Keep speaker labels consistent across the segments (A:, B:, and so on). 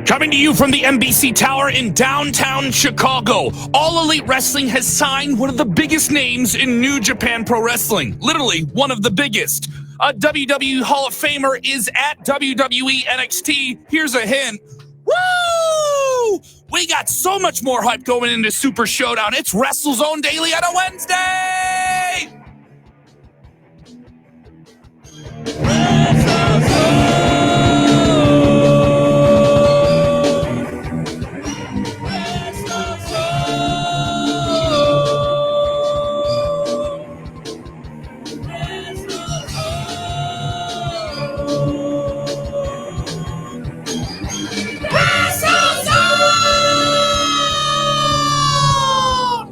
A: Coming to you from the NBC Tower in downtown Chicago, All Elite Wrestling has signed one of the biggest names in New Japan Pro Wrestling. Literally, one of the biggest. A WWE Hall of Famer is at WWE NXT. Here's a hint. Woo! We got so much more hype going into Super Showdown. It's WrestleZone Daily on a Wednesday!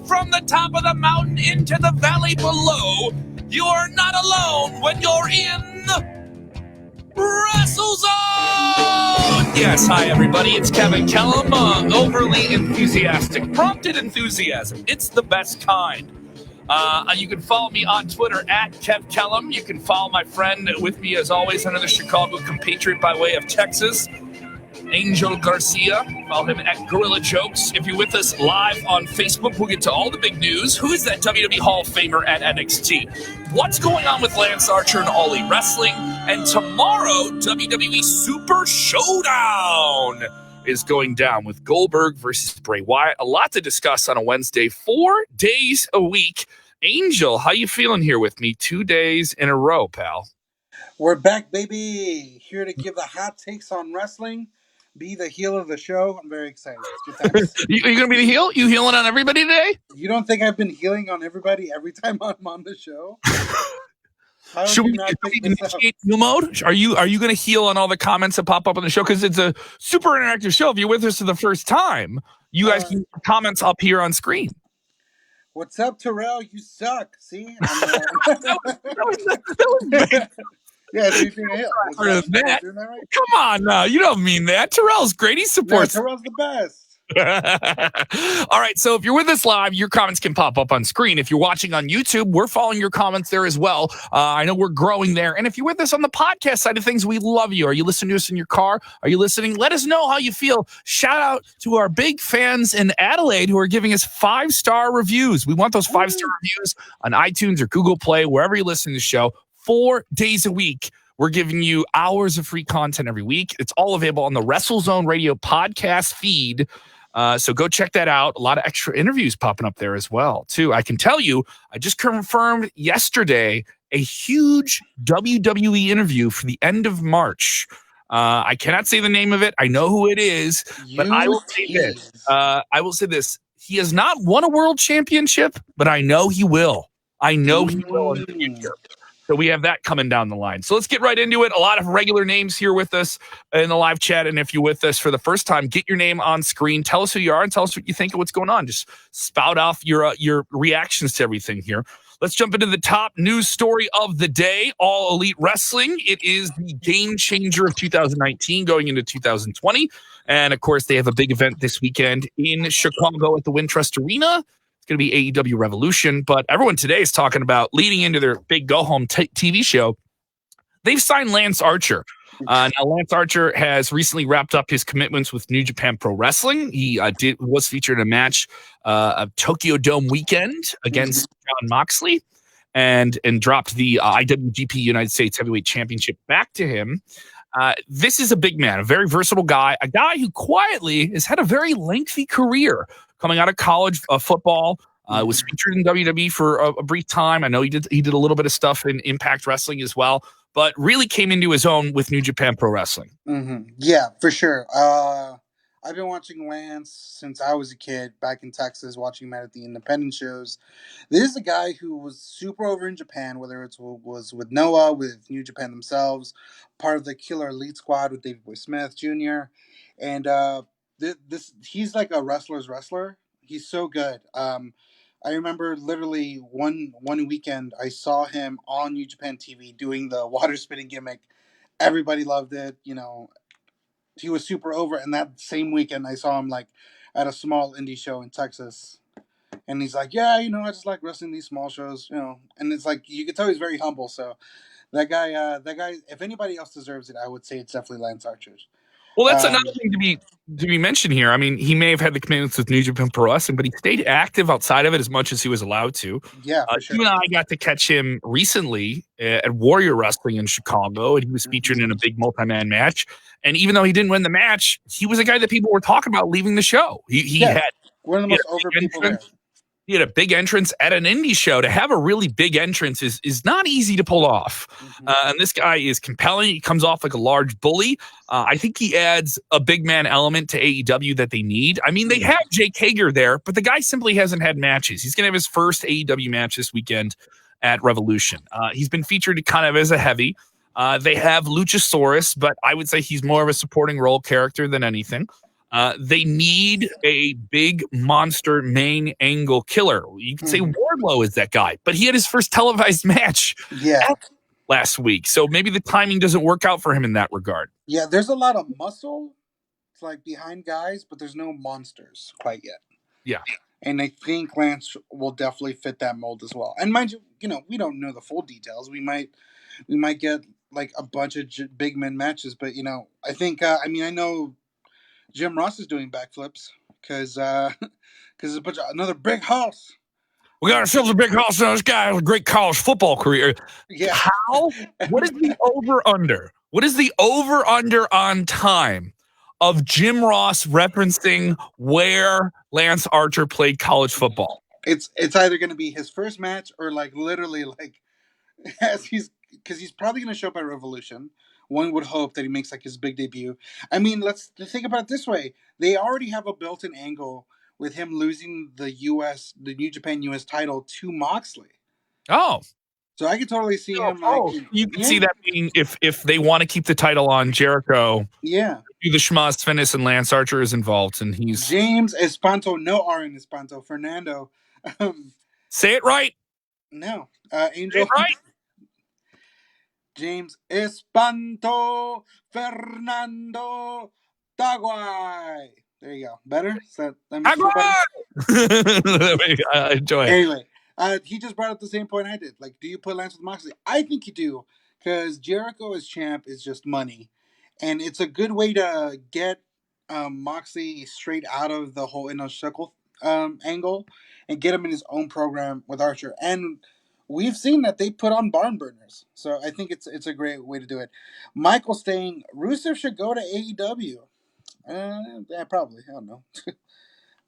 A: From the top of the mountain into the valley below, you are not alone when you're in WrestleZone! Yes, hi everybody, it's Kevin Kellum, overly enthusiastic, prompted enthusiasm. It's the best kind. You can follow me on Twitter at Kev Kellum. You can follow my friend with me as always under the Chicago compatriot by way of Texas, Angel Garcia. Follow him at Gorilla Jokes. If you're with us live on Facebook, we'll get to all the big news. Who is that WWE Hall of Famer at NXT? What's going on with Lance Archer and All Elite Wrestling? And tomorrow, WWE Super Showdown is going down with Goldberg versus Bray Wyatt. A lot to discuss on a Wednesday, 4 days a week. Angel, how you feeling here with me 2 days in a row, pal?
B: We're back, baby. Here to give the hot takes on wrestling. Be the heel of the show. I'm very excited. It's good times.
A: You going to be the heel? You healing on everybody today?
B: You don't think I've been healing on everybody every time I'm on the show?
A: Should we initiate heel mode? Are you going to heal on all the comments that pop up on the show? Because it's a super interactive show. If you're with us for the first time, you guys can put comments up here on screen.
B: What's up, Terrell? You suck. See? Yeah, so you're doing a heel.
A: That. Right? Come on, now. You don't mean that. Terrell's great. He supports.
B: No, Terrell's the best.
A: All right, so if you're with us live, your comments can pop up on screen. If you're watching on YouTube, we're following your comments there as well. I know we're growing there. And if you're with us on the podcast side of things, we love you. Are you listening to us in your car? Are you listening? Let us know how you feel. Shout out to our big fans in Adelaide who are giving us 5-star reviews. We want those 5-star reviews on iTunes or Google Play, wherever you listen to the show. 4 days a week. We're giving you hours of free content every week. It's all available on the WrestleZone Radio podcast feed. So go check that out. A lot of extra interviews popping up there as well, too. I can tell you, I just confirmed yesterday a huge WWE interview for the end of March. I cannot say the name of it. I know who it is, but I will say this. I will say this. He has not won a world championship, but I know he will. I know he will in the future. So we have that coming down the line. So let's get right into it. A lot of regular names here with us in the live chat. And if you're with us for the first time, get your name on screen. Tell us who you are and tell us what you think of what's going on. Just spout off your reactions to everything here. Let's jump into the top news story of the day. All Elite Wrestling. It is the game changer of 2019 going into 2020. And, of course, they have a big event this weekend in Chicago at the Wintrust Arena. It's going to be AEW Revolution, but everyone today is talking about leading into their big go-home TV show. They've signed Lance Archer. Now, Lance Archer has recently wrapped up his commitments with New Japan Pro Wrestling. He was featured in a match of Tokyo Dome weekend against Jon Moxley and dropped the IWGP United States Heavyweight Championship back to him. This is a big man, a very versatile guy, a guy who quietly has had a very lengthy career. Coming out of college football, was featured in WWE for a brief time. I know he did a little bit of stuff in Impact Wrestling as well, but really came into his own with New Japan Pro Wrestling.
B: Mm-hmm. Yeah, for sure. I've been watching Lance since I was a kid back in Texas, watching him at the independent shows. This is a guy who was super over in Japan, whether it was with Noah, with New Japan themselves, part of the Killer Elite Squad with Davey Boy Smith Jr., and he's like a wrestler's wrestler. He's so good. I remember literally one weekend I saw him on New Japan TV doing the water spitting gimmick. Everybody loved it. You know, he was super over. And that same weekend I saw him like at a small indie show in Texas. And he's like, yeah, you know, I just like wrestling these small shows, you know. And it's like, you can tell he's very humble. So that guy, if anybody else deserves it, I would say it's definitely Lance Archer.
A: Well, that's another thing to be mentioned here. I mean, he may have had the commitments with New Japan Pro Wrestling, but he stayed active outside of it as much as he was allowed to.
B: Yeah, for sure.
A: You and I got to catch him recently at Warrior Wrestling in Chicago, and he was featured in a big multi-man match. And even though he didn't win the match, he was a guy that people were talking about leaving the show. He had
B: one of the
A: he had
B: most
A: a
B: over
A: big
B: people there.
A: entrance. He had a big entrance at an indie show. To have a really big entrance is not easy to pull off. And this guy is compelling. He comes off like a large bully. I think he adds a big man element to AEW that they need. I mean, they have Jake Hager there, but the guy simply hasn't had matches. He's going to have his first AEW match this weekend at Revolution. He's been featured kind of as a heavy. They have Luchasaurus, but I would say he's more of a supporting role character than anything. They need a big monster main angle killer. You could say Wardlow is that guy, but he had his first televised match last week. So maybe the timing doesn't work out for him in that regard.
B: Yeah, there's a lot of muscle like behind guys, but there's no monsters quite yet.
A: Yeah.
B: And I think Lance will definitely fit that mold as well. And mind you, we don't know the full details. We might get like a bunch of big men matches, but I think I know Jim Ross is doing backflips because it's another big house.
A: We got ourselves a big house now. This guy has a great college football career.
B: Yeah.
A: How? What is the over-under? What is the over-under on time of Jim Ross referencing where Lance Archer played college football?
B: It's either going to be his first match or like literally like because he's probably going to show up at Revolution. One would hope that he makes like his big debut. I mean, let's think about it this way. They already have a built-in angle with him losing the New Japan US title to Moxley.
A: Oh.
B: So I could totally see him.
A: You can see that being if they want to keep the title on Jericho.
B: Yeah.
A: Do the Schmoz Finis and Lance Archer is involved, and he's
B: James Espanto, no R in Espanto. Fernando.
A: Say it right.
B: No. Angel.
A: Say it right.
B: James Espanto Fernando Taguay. There you go. Better? That makes you feel better?
A: I enjoy it.
B: Anyway, he just brought up the same point I did. Like, do you put Lance with Moxley? I think you do, because Jericho as champ is just money. And it's a good way to get Moxley straight out of the whole Inner Circle angle and get him in his own program with Archer. And we've seen that they put on barn burners. So I think it's a great way to do it. Michael saying Rusev should go to AEW. Yeah, probably. I don't know.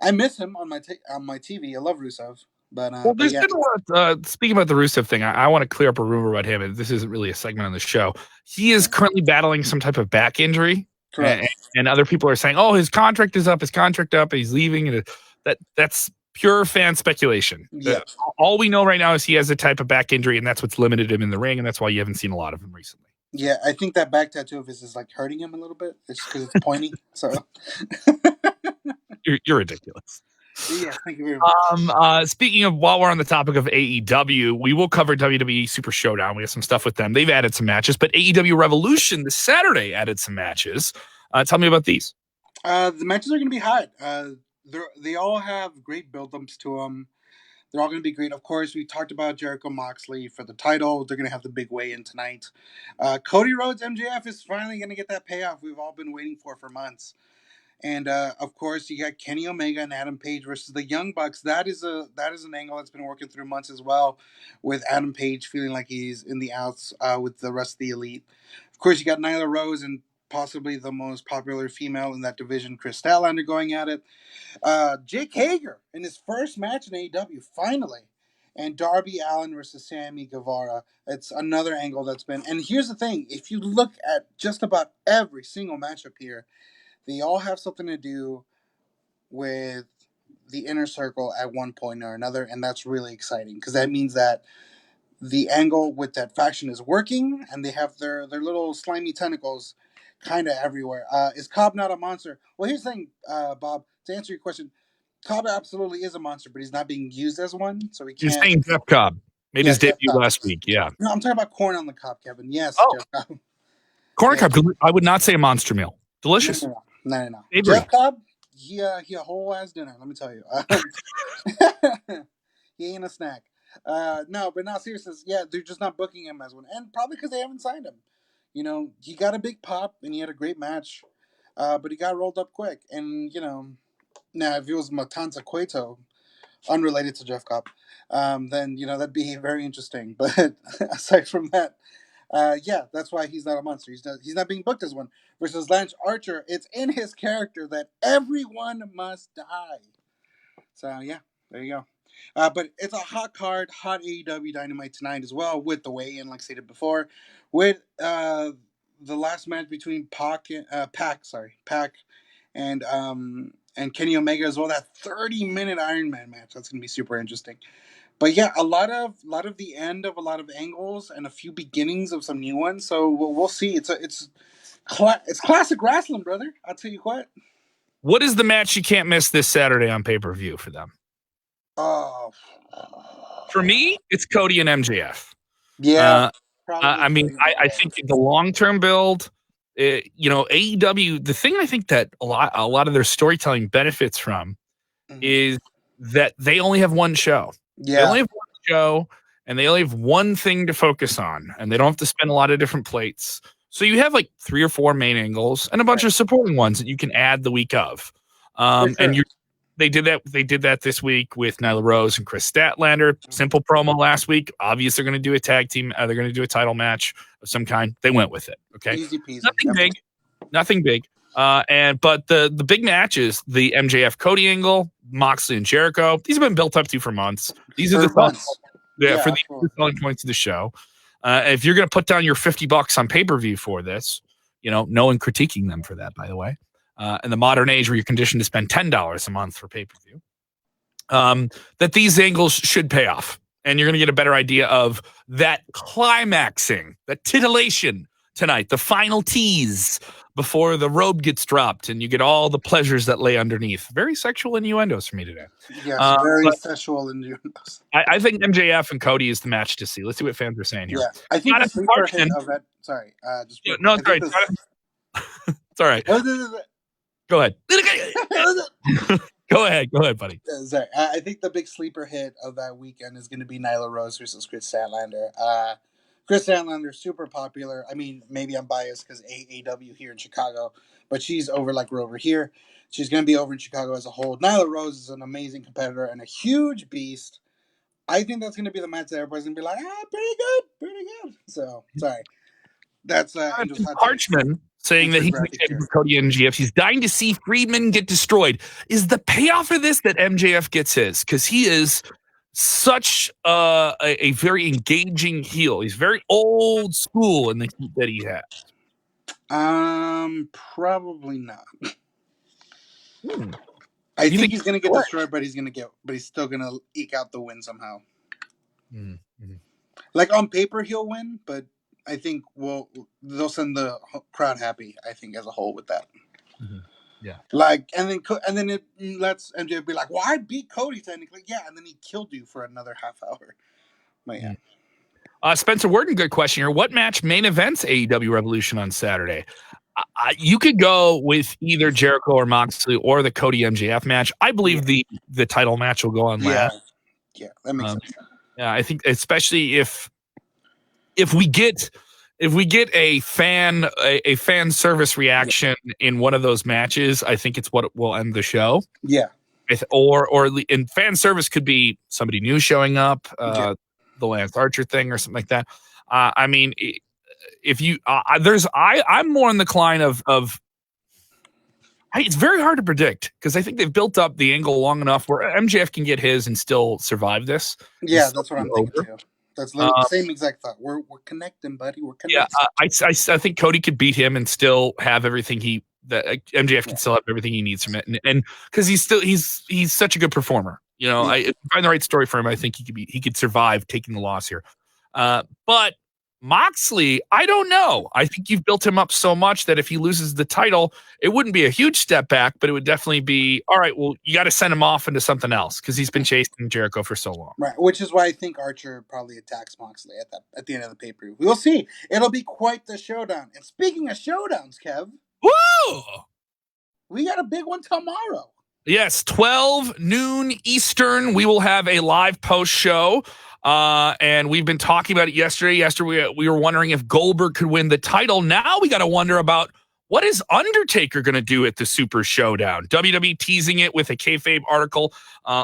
B: I miss him on my TV. I love Rusev. But,
A: there's
B: yeah.
A: been a lot. Speaking about the Rusev thing, I want to clear up a rumor about him, and this isn't really a segment on the show. He is currently battling some type of back injury.
B: Correct.
A: And other people are saying, "Oh, his contract is up. His contract up. He's leaving." And that's pure fan speculation.
B: Yeah.
A: All we know right now is he has a type of back injury, and that's what's limited him in the ring, and that's why you haven't seen a lot of him recently.
B: Yeah, I think that back tattoo of his is like hurting him a little bit. It's because it's pointy. So
A: you're ridiculous.
B: Yeah, thank you very much.
A: Speaking of, while we're on the topic of AEW, we will cover WWE Super Showdown. We have some stuff with them. They've added some matches, but AEW Revolution this Saturday added some matches. Tell me about these.
B: The matches are going to be hot. They all have great build-ups to them. They're all going to be great. Of course, we talked about Jericho Moxley for the title. They're going to have the big weigh-in tonight. Cody Rhodes MJF is finally going to get that payoff we've all been waiting for months. And of course, you got Kenny Omega and Adam Page versus the Young Bucks. That is an angle that's been working through months as well, with Adam Page feeling like he's in the outs with the rest of the elite. Of course, you got Nyla Rose and possibly the most popular female in that division, Chris Statlander, going at it. Jake Hager in his first match in AEW, finally. And Darby Allin versus Sammy Guevara. It's another angle that's been... And here's the thing. If you look at just about every single matchup here, they all have something to do with the Inner Circle at one point or another, and that's really exciting because that means that the angle with that faction is working, and they have their little slimy tentacles kind of everywhere. Is Cobb not a monster? Well, here's the thing, Bob. To answer your question, Cobb absolutely is a monster, but he's not being used as one, so he can't.
A: You're saying Jeff Cobb made his debut last week, yeah.
B: No, I'm talking about corn on the cob, Kevin. Yes, Jeff Cobb.
A: Corn on the cob. I would not say a monster meal. Delicious.
B: No. Jeff Cobb, he a whole ass dinner. Let me tell you, he ain't a snack. No, but not seriously. Yeah, they're just not booking him as one, and probably because they haven't signed him. He got a big pop and he had a great match. but he got rolled up quick. And now if it was Matanza Cueto, unrelated to Jeff Cobb, then that'd be very interesting. But aside from that, yeah, that's why he's not a monster. He's not being booked as one. Versus Lance Archer, it's in his character that everyone must die. So yeah, there you go. But it's a hot card, hot AEW Dynamite tonight as well, with the weigh-in, like stated before, with the last match between Pac and Kenny Omega as well. That 30-minute Iron Man match. That's gonna be super interesting. But yeah, a lot of the end of a lot of angles and a few beginnings of some new ones. So we'll see. It's classic wrestling, brother. I'll tell you what.
A: What is the match you can't miss this Saturday on pay-per-view for them?
B: Oh,
A: For me, it's Cody and MJF.
B: yeah.
A: I mean, I think the long-term build, AEW, the thing I think that a lot of their storytelling benefits from is that they only have one show.
B: Yeah.
A: They only have one show, and they only have one thing to focus on, and they don't have to spend a lot of different plates. So you have like 3 or 4 main angles and a bunch of supporting ones that you can add the week of. And they did that this week with Nyla Rose and Chris Statlander. Simple promo last week. Obviously, they're going to do a tag team. They're going to do a title match of some kind. They went with it. Okay,
B: easy peasy.
A: Nothing big. But the big match is the MJF Cody angle, Moxley and Jericho. These have been built up to for months. These are the selling points of the show. If you're going to put down your $50 on pay-per-view for this, no one critiquing them for that, by the way. In the modern age where you're conditioned to spend $10 a month for pay-per-view, that these angles should pay off. And you're going to get a better idea of that climaxing, that titillation tonight, the final tease before the robe gets dropped and you get all the pleasures that lay underneath. Very sexual innuendos for me today.
B: Yes, very sexual innuendos.
A: I think MJF and Cody is the match to see. Let's see what fans are saying here.
B: Yeah, I think the sleeper hit of that. Sorry,
A: no, it's all right. It's all right. Go ahead. Go ahead, buddy.
B: Sorry. I think the big sleeper hit of that weekend is going to be Nyla Rose versus Chris Statlander. Chris Statlander is super popular. I mean, maybe I'm biased because AEW here in Chicago, but she's over like we're over here. She's going to be over in Chicago as a whole. Nyla Rose is an amazing competitor and a huge beast. I think that's going to be the match that everybody's going to be like, pretty good. So, sorry. That's
A: Parchman saying that he's excited for Cody and MJF. He's dying to see Friedman get destroyed. Is the payoff for this that MJF gets his? Because he is such a very engaging heel. He's very old school in the heat that he has.
B: Probably not. I think he's going to get destroyed, but he's still going to eke out the win somehow.
A: Mm-hmm.
B: Like on paper, he'll win, but I think they'll send the crowd happy. I think as a whole with that.
A: Mm-hmm. Yeah.
B: Like and then it lets MJF be like, "Well, I beat Cody technically, yeah," and then he killed you for another half hour. But yeah.
A: Spencer Worden, good question here. What match main events AEW Revolution on Saturday? You could go with either Jericho or Moxley or the Cody MJF match. I believe the title match will go on last.
B: Yeah, that makes sense.
A: Yeah, I think especially if we get a fan service reaction in one of those matches, I think it's what will end the show.
B: Yeah.
A: Or in fan service could be somebody new showing up, the Lance Archer thing or something like that. I mean, if you I'm more in the line of it's very hard to predict because I think they've built up the angle long enough where MJF can get his and still survive this.
B: Yeah, that's what I'm thinking too. That's the same exact thought. We're connecting, buddy. We're connecting.
A: Yeah, I think Cody could beat him and still have everything MJF can still have everything he needs from it, and because he's such a good performer. If you find the right story for him, I think he could survive taking the loss here. But Moxley, I don't know. I think you've built him up so much that if he loses the title, it wouldn't be a huge step back, but it would definitely be, all right, well, you got to send him off into something else because he's been chasing Jericho for so long.
B: Right, which is why I think Archer probably attacks Moxley at the end of the pay-per-view. We'll see. It'll be quite the showdown. And speaking of showdowns, Kev.
A: Woo!
B: We got a big one tomorrow.
A: Yes, 12 noon Eastern. We will have a live post show. And we've been talking about it yesterday. Yesterday, we were wondering if Goldberg could win the title. Now we got to wonder about What is Undertaker going to do at the Super Showdown? WWE teasing it with a kayfabe article.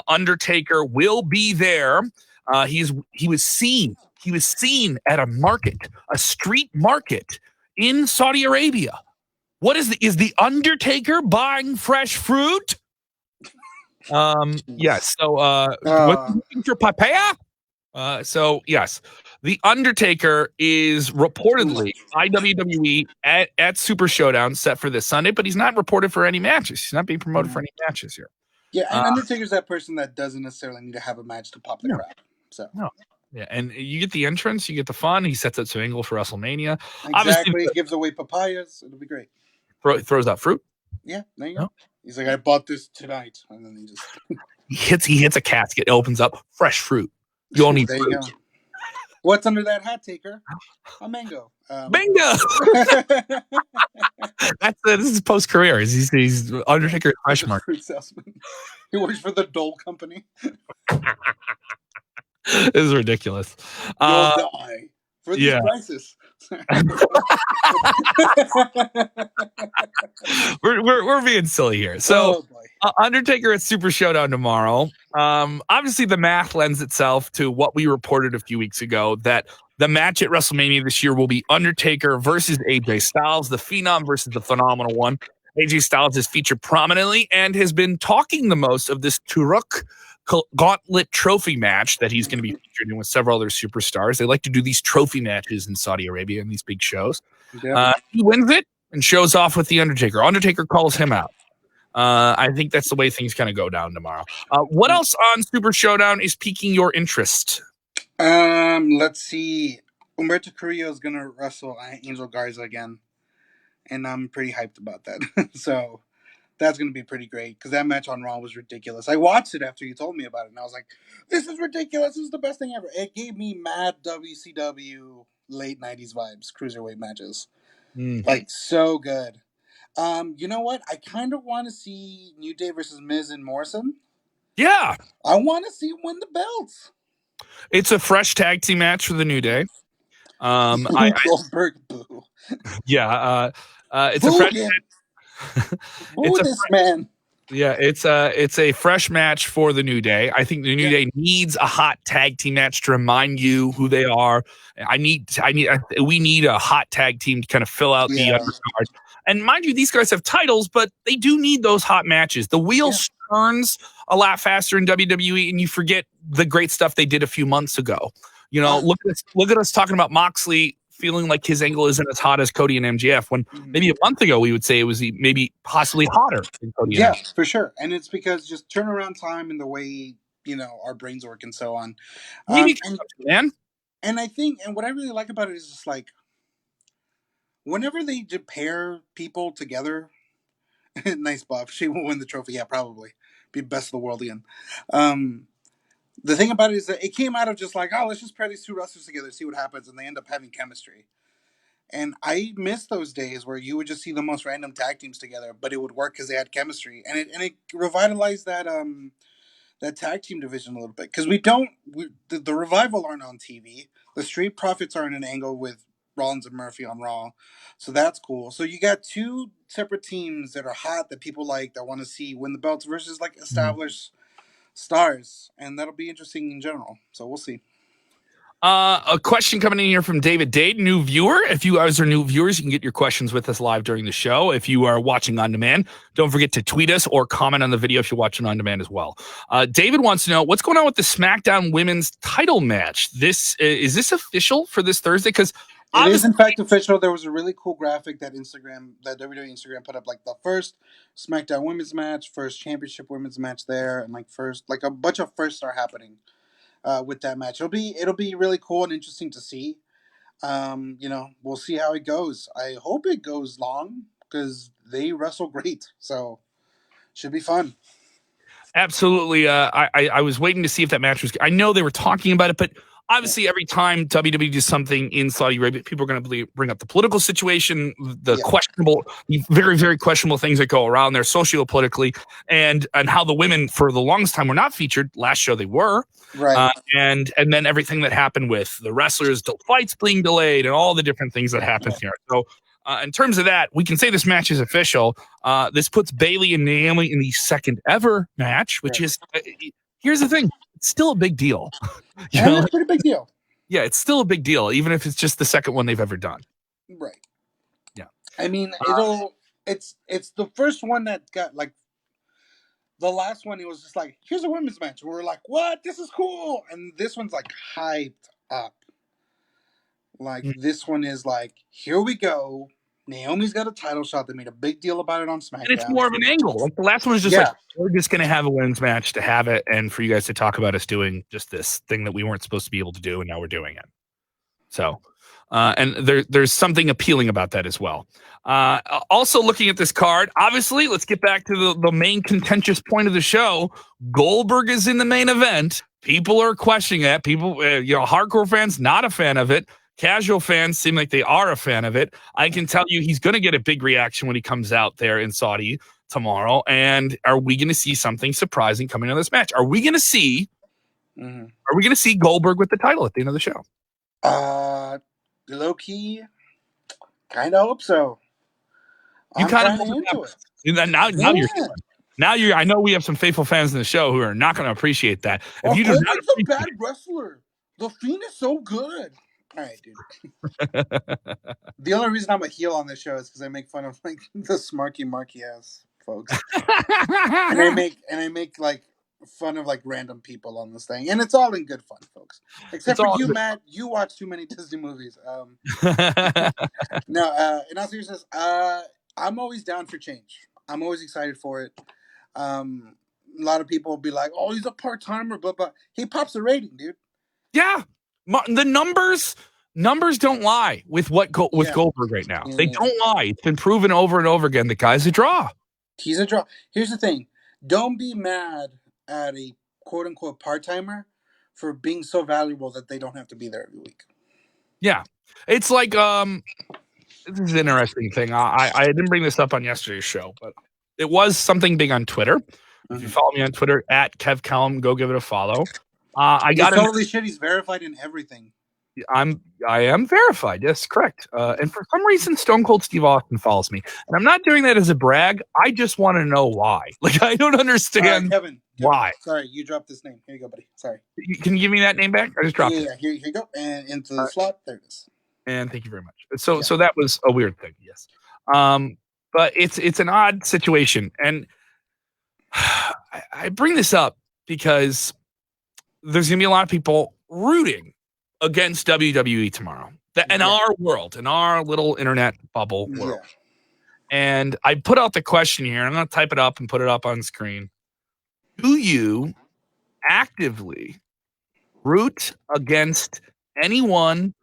A: Undertaker will be there. He was seen at a market, a street market in Saudi Arabia. What is the Undertaker buying fresh fruit? Yes. So, what's your papaya? So yes, the Undertaker is reportedly by WWE at Super Showdown set for this Sunday, but he's not reported for any matches. He's not being promoted for any matches here.
B: Yeah, and Undertaker's that person that doesn't necessarily need to have a match to pop the crowd. So
A: no. Yeah, and you get the entrance, you get the fun. He sets up some angle for WrestleMania.
B: Exactly, obviously, he gives away papayas. It'll be great.
A: Throws out fruit.
B: Yeah, there you go. He's like, I bought this tonight, and then he
A: just he hits a casket, opens up fresh fruit. You all need
B: there
A: fruit.
B: You go. What's under that hat, Taker? A mango.
A: Bingo! This is post career. He's Undertaker fresh mark.
B: Fruit salesman. He works for the Dole Company.
A: This is ridiculous.
B: You'll die for this crisis.
A: we're being silly here. So Undertaker at Super Showdown tomorrow. Obviously the math lends itself to what we reported a few weeks ago, that the match at WrestleMania this year will be Undertaker versus AJ Styles, the Phenom versus the Phenomenal One. AJ Styles is featured prominently and has been talking the most of this Turok Gauntlet trophy match that he's going to be featured in with several other superstars. They like to do these trophy matches in Saudi Arabia and these big shows. Yeah. He wins it and shows off with the Undertaker. Undertaker calls him out. I think that's the way things kind of go down tomorrow. What else on Super Showdown is piquing your interest?
B: Let's see. Humberto Carrillo is going to wrestle Angel Garza again, and I'm pretty hyped about that. So that's going to be pretty great because that match on Raw was ridiculous. I watched it after you told me about it, and I was like, this is ridiculous. This is the best thing ever. It gave me mad WCW late 90s vibes, cruiserweight matches. Like, so good. You know what? I kind of want to see New Day versus Miz and Morrison.
A: Yeah.
B: I want to see him win the belts.
A: It's a fresh tag team match for the New Day.
B: Goldberg, boo.
A: Yeah. It's a fresh
B: boo this man.
A: Yeah, it's a fresh match for the New Day. I think the New Day needs a hot tag team match to remind you who they are. We need a hot tag team to kind of fill out the undercard. And mind you, these guys have titles, but they do need those hot matches. The wheel turns a lot faster in WWE, and you forget the great stuff they did a few months ago. You know, look at us talking about Moxley feeling like his angle isn't as hot as Cody and MJF, when maybe a month ago we would say it was maybe possibly hotter than Cody and MJF.
B: For sure. And it's because just turnaround time and the way, our brains work and so on.
A: Man.
B: And I think, and what I really like about it is just like, whenever they pair people together, nice buff, she will win the trophy. Yeah, probably. Be best of the world again. The thing about it is that it came out of just like, let's just pair these two wrestlers together, see what happens, and they end up having chemistry. And I miss those days where you would just see the most random tag teams together, but it would work because they had chemistry, and it revitalized that tag team division a little bit, because the Revival aren't on TV, the Street Profits are in an angle with Rollins and Murphy on Raw, so that's cool. So you got two separate teams that are hot, that people like, that want to see win the belts, versus like established stars, and that'll be interesting in general. So we'll see.
A: A question coming in here from David Dade, new viewer. If you guys are new viewers, you can get your questions with us live during the show. If you are watching on demand, don't forget to tweet us or comment on the video if you're watching on demand as well. David wants to know what's going on with the SmackDown Women's title match. Is this official for this Thursday? Because
B: it is in fact official. There was a really cool graphic that WWE Instagram put up, like the first SmackDown Women's match, first Championship Women's match there, and like a bunch of firsts are happening with that match. It'll be really cool and interesting to see. We'll see how it goes. I hope it goes long because they wrestle great, so should be fun.
A: Absolutely. I was waiting to see if that match was. I know they were talking about it, but obviously, every time WWE does something in Saudi Arabia, people are going to bring up the political situation, the very, very questionable things that go around there socio-politically, and how the women for the longest time were not featured. Last show they were,
B: right?
A: And then everything that happened with the wrestlers, fights being delayed, and all the different things that happened here. So In terms of that, we can say this match is official. This puts Bayley and Naomi in the second ever match, which is, here's the thing, it's still a big deal.
B: And it's a pretty big deal.
A: Yeah, it's still a big deal, even if it's just the second one they've ever done.
B: Right.
A: Yeah.
B: I mean, it's the first one that got like, the last one, it was just like, here's a women's match. We're like, what? This is cool. And this one's like hyped up. Like, this one is like, here we go. Naomi's got a title shot. They made a big deal about it on SmackDown.
A: And it's more of an angle. Like the last one was just like, we're just going to have a women's match to have it, and for you guys to talk about us doing just this thing that we weren't supposed to be able to do, and now we're doing it. So, and there's something appealing about that as well. Also, looking at this card, obviously, let's get back to the main contentious point of the show. Goldberg is in the main event. People are questioning it. People, hardcore fans, not a fan of it. Casual fans seem like they are a fan of it. I can tell you he's going to get a big reaction when he comes out there in Saudi tomorrow. And are we going to see something surprising coming out of this match? Are we going to see Goldberg with the title at the end of the show?
B: Low key, kind of hope so.
A: You kind of into it. Now you're. I know we have some faithful fans in the show who are not going to appreciate that.
B: If you Goldberg's a bad wrestler. The Fiend is so good. All right, dude. The only reason I'm a heel on this show is because I make fun of like the smarky marky ass folks, and I make like fun of like random people on this thing, and it's all in good fun, folks. Except for you, Matt. You watch too many Disney movies. No, in all seriousness, I'm always down for change. I'm always excited for it. A lot of people will be like, "Oh, he's a part timer," but he pops a rating, dude.
A: Yeah. The numbers don't lie with Goldberg right now. They don't lie. It's been proven over and over again. The guy's a draw.
B: He's a draw. Here's the thing. Don't be mad at a quote-unquote part-timer for being so valuable that they don't have to be there every week.
A: Yeah. It's like, this is an interesting thing. I didn't bring this up on yesterday's show, but it was something big on Twitter. Mm-hmm. If you follow me on Twitter, @KevCallum, go give it a follow.
B: Totally shit. He's verified in everything.
A: I am verified. Yes, correct. And for some reason, Stone Cold Steve Austin follows me, and I'm not doing that as a brag. I just want to know why. Like, I don't understand
B: Kevin,
A: why.
B: Sorry, you dropped this name. Here you go, buddy. Sorry.
A: Can you give me that name back? I just dropped it.
B: Yeah, here you go. And into the slot. There it is.
A: And thank you very much. So that was a weird thing. Yes. But it's an odd situation, and I bring this up because there's going to be a lot of people rooting against WWE tomorrow. In our world, in our little internet bubble world. And I put out the question here. I'm going to type it up and put it up on screen. Do you actively root against anyone,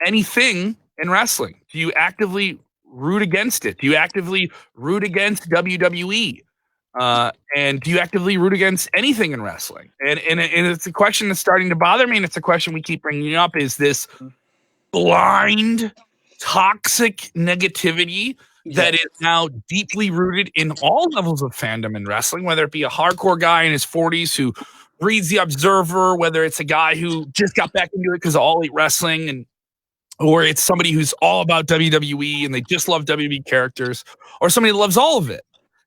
A: anything in wrestling? Do you actively root against it? Do you actively root against WWE? And do you actively root against anything in wrestling? And it's a question that's starting to bother me, and it's a question we keep bringing up, is this blind, toxic negativity that is now deeply rooted in all levels of fandom in wrestling, whether it be a hardcore guy in his 40s who reads The Observer, whether it's a guy who just got back into it because of All Elite Wrestling, or it's somebody who's all about WWE and they just love WWE characters, or somebody that loves all of it.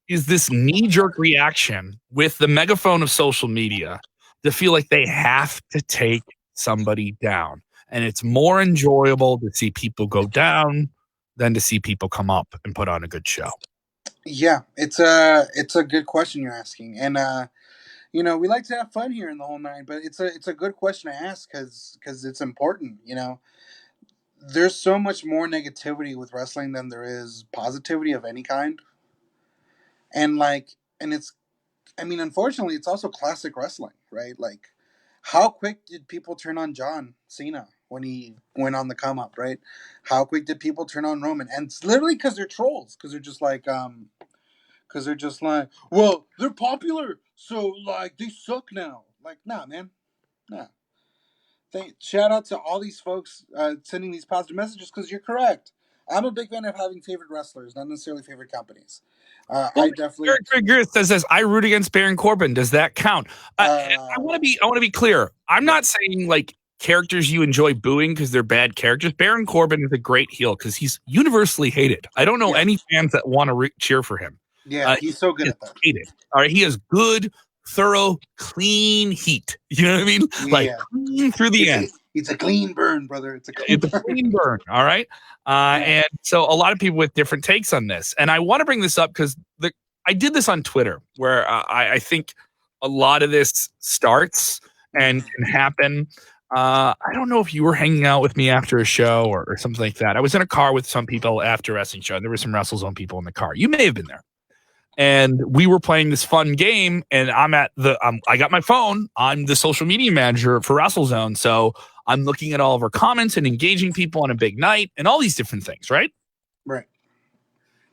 A: Is this knee-jerk reaction with the megaphone of social media to feel like they have to take somebody down. And it's more enjoyable to see people go down than to see people come up and put on a good show.
B: Yeah, it's a good question you're asking. And, we like to have fun here in the whole nine, but it's a good question to ask because it's important, There's so much more negativity with wrestling than there is positivity of any kind. And unfortunately, it's also classic wrestling, right? Like, how quick did people turn on John Cena when he went on the come up, right? How quick did people turn on Roman? And it's literally because they're trolls, because they're just like, well, they're popular, so like they suck now. Like, nah, man, nah. Shout out to all these folks sending these positive messages, because you're correct. I'm a big fan of having favorite wrestlers, not necessarily favorite companies. I definitely.
A: Greg says, I root against Baron Corbin. Does that count? I want to be clear. I'm not saying like characters you enjoy booing because they're bad characters. Baron Corbin is a great heel because he's universally hated. I don't know any fans that want to cheer for him.
B: Yeah, he's so good at that.
A: Hated. All right, he has good, thorough, clean heat. You know what I mean? Like clean through the end.
B: It's a clean burn, brother. It's a clean
A: burn. All right. And so a lot of people with different takes on this. And I want to bring this up because I did this on Twitter where I think a lot of this starts and can happen. I don't know if you were hanging out with me after a show or something like that. I was in a car with some people after a wrestling show. There were some WrestleZone people in the car. You may have been there. And we were playing this fun game, and I got my phone. I'm the social media manager for WrestleZone, so I'm looking at all of our comments and engaging people on a big night and all these different things, right?
B: Right.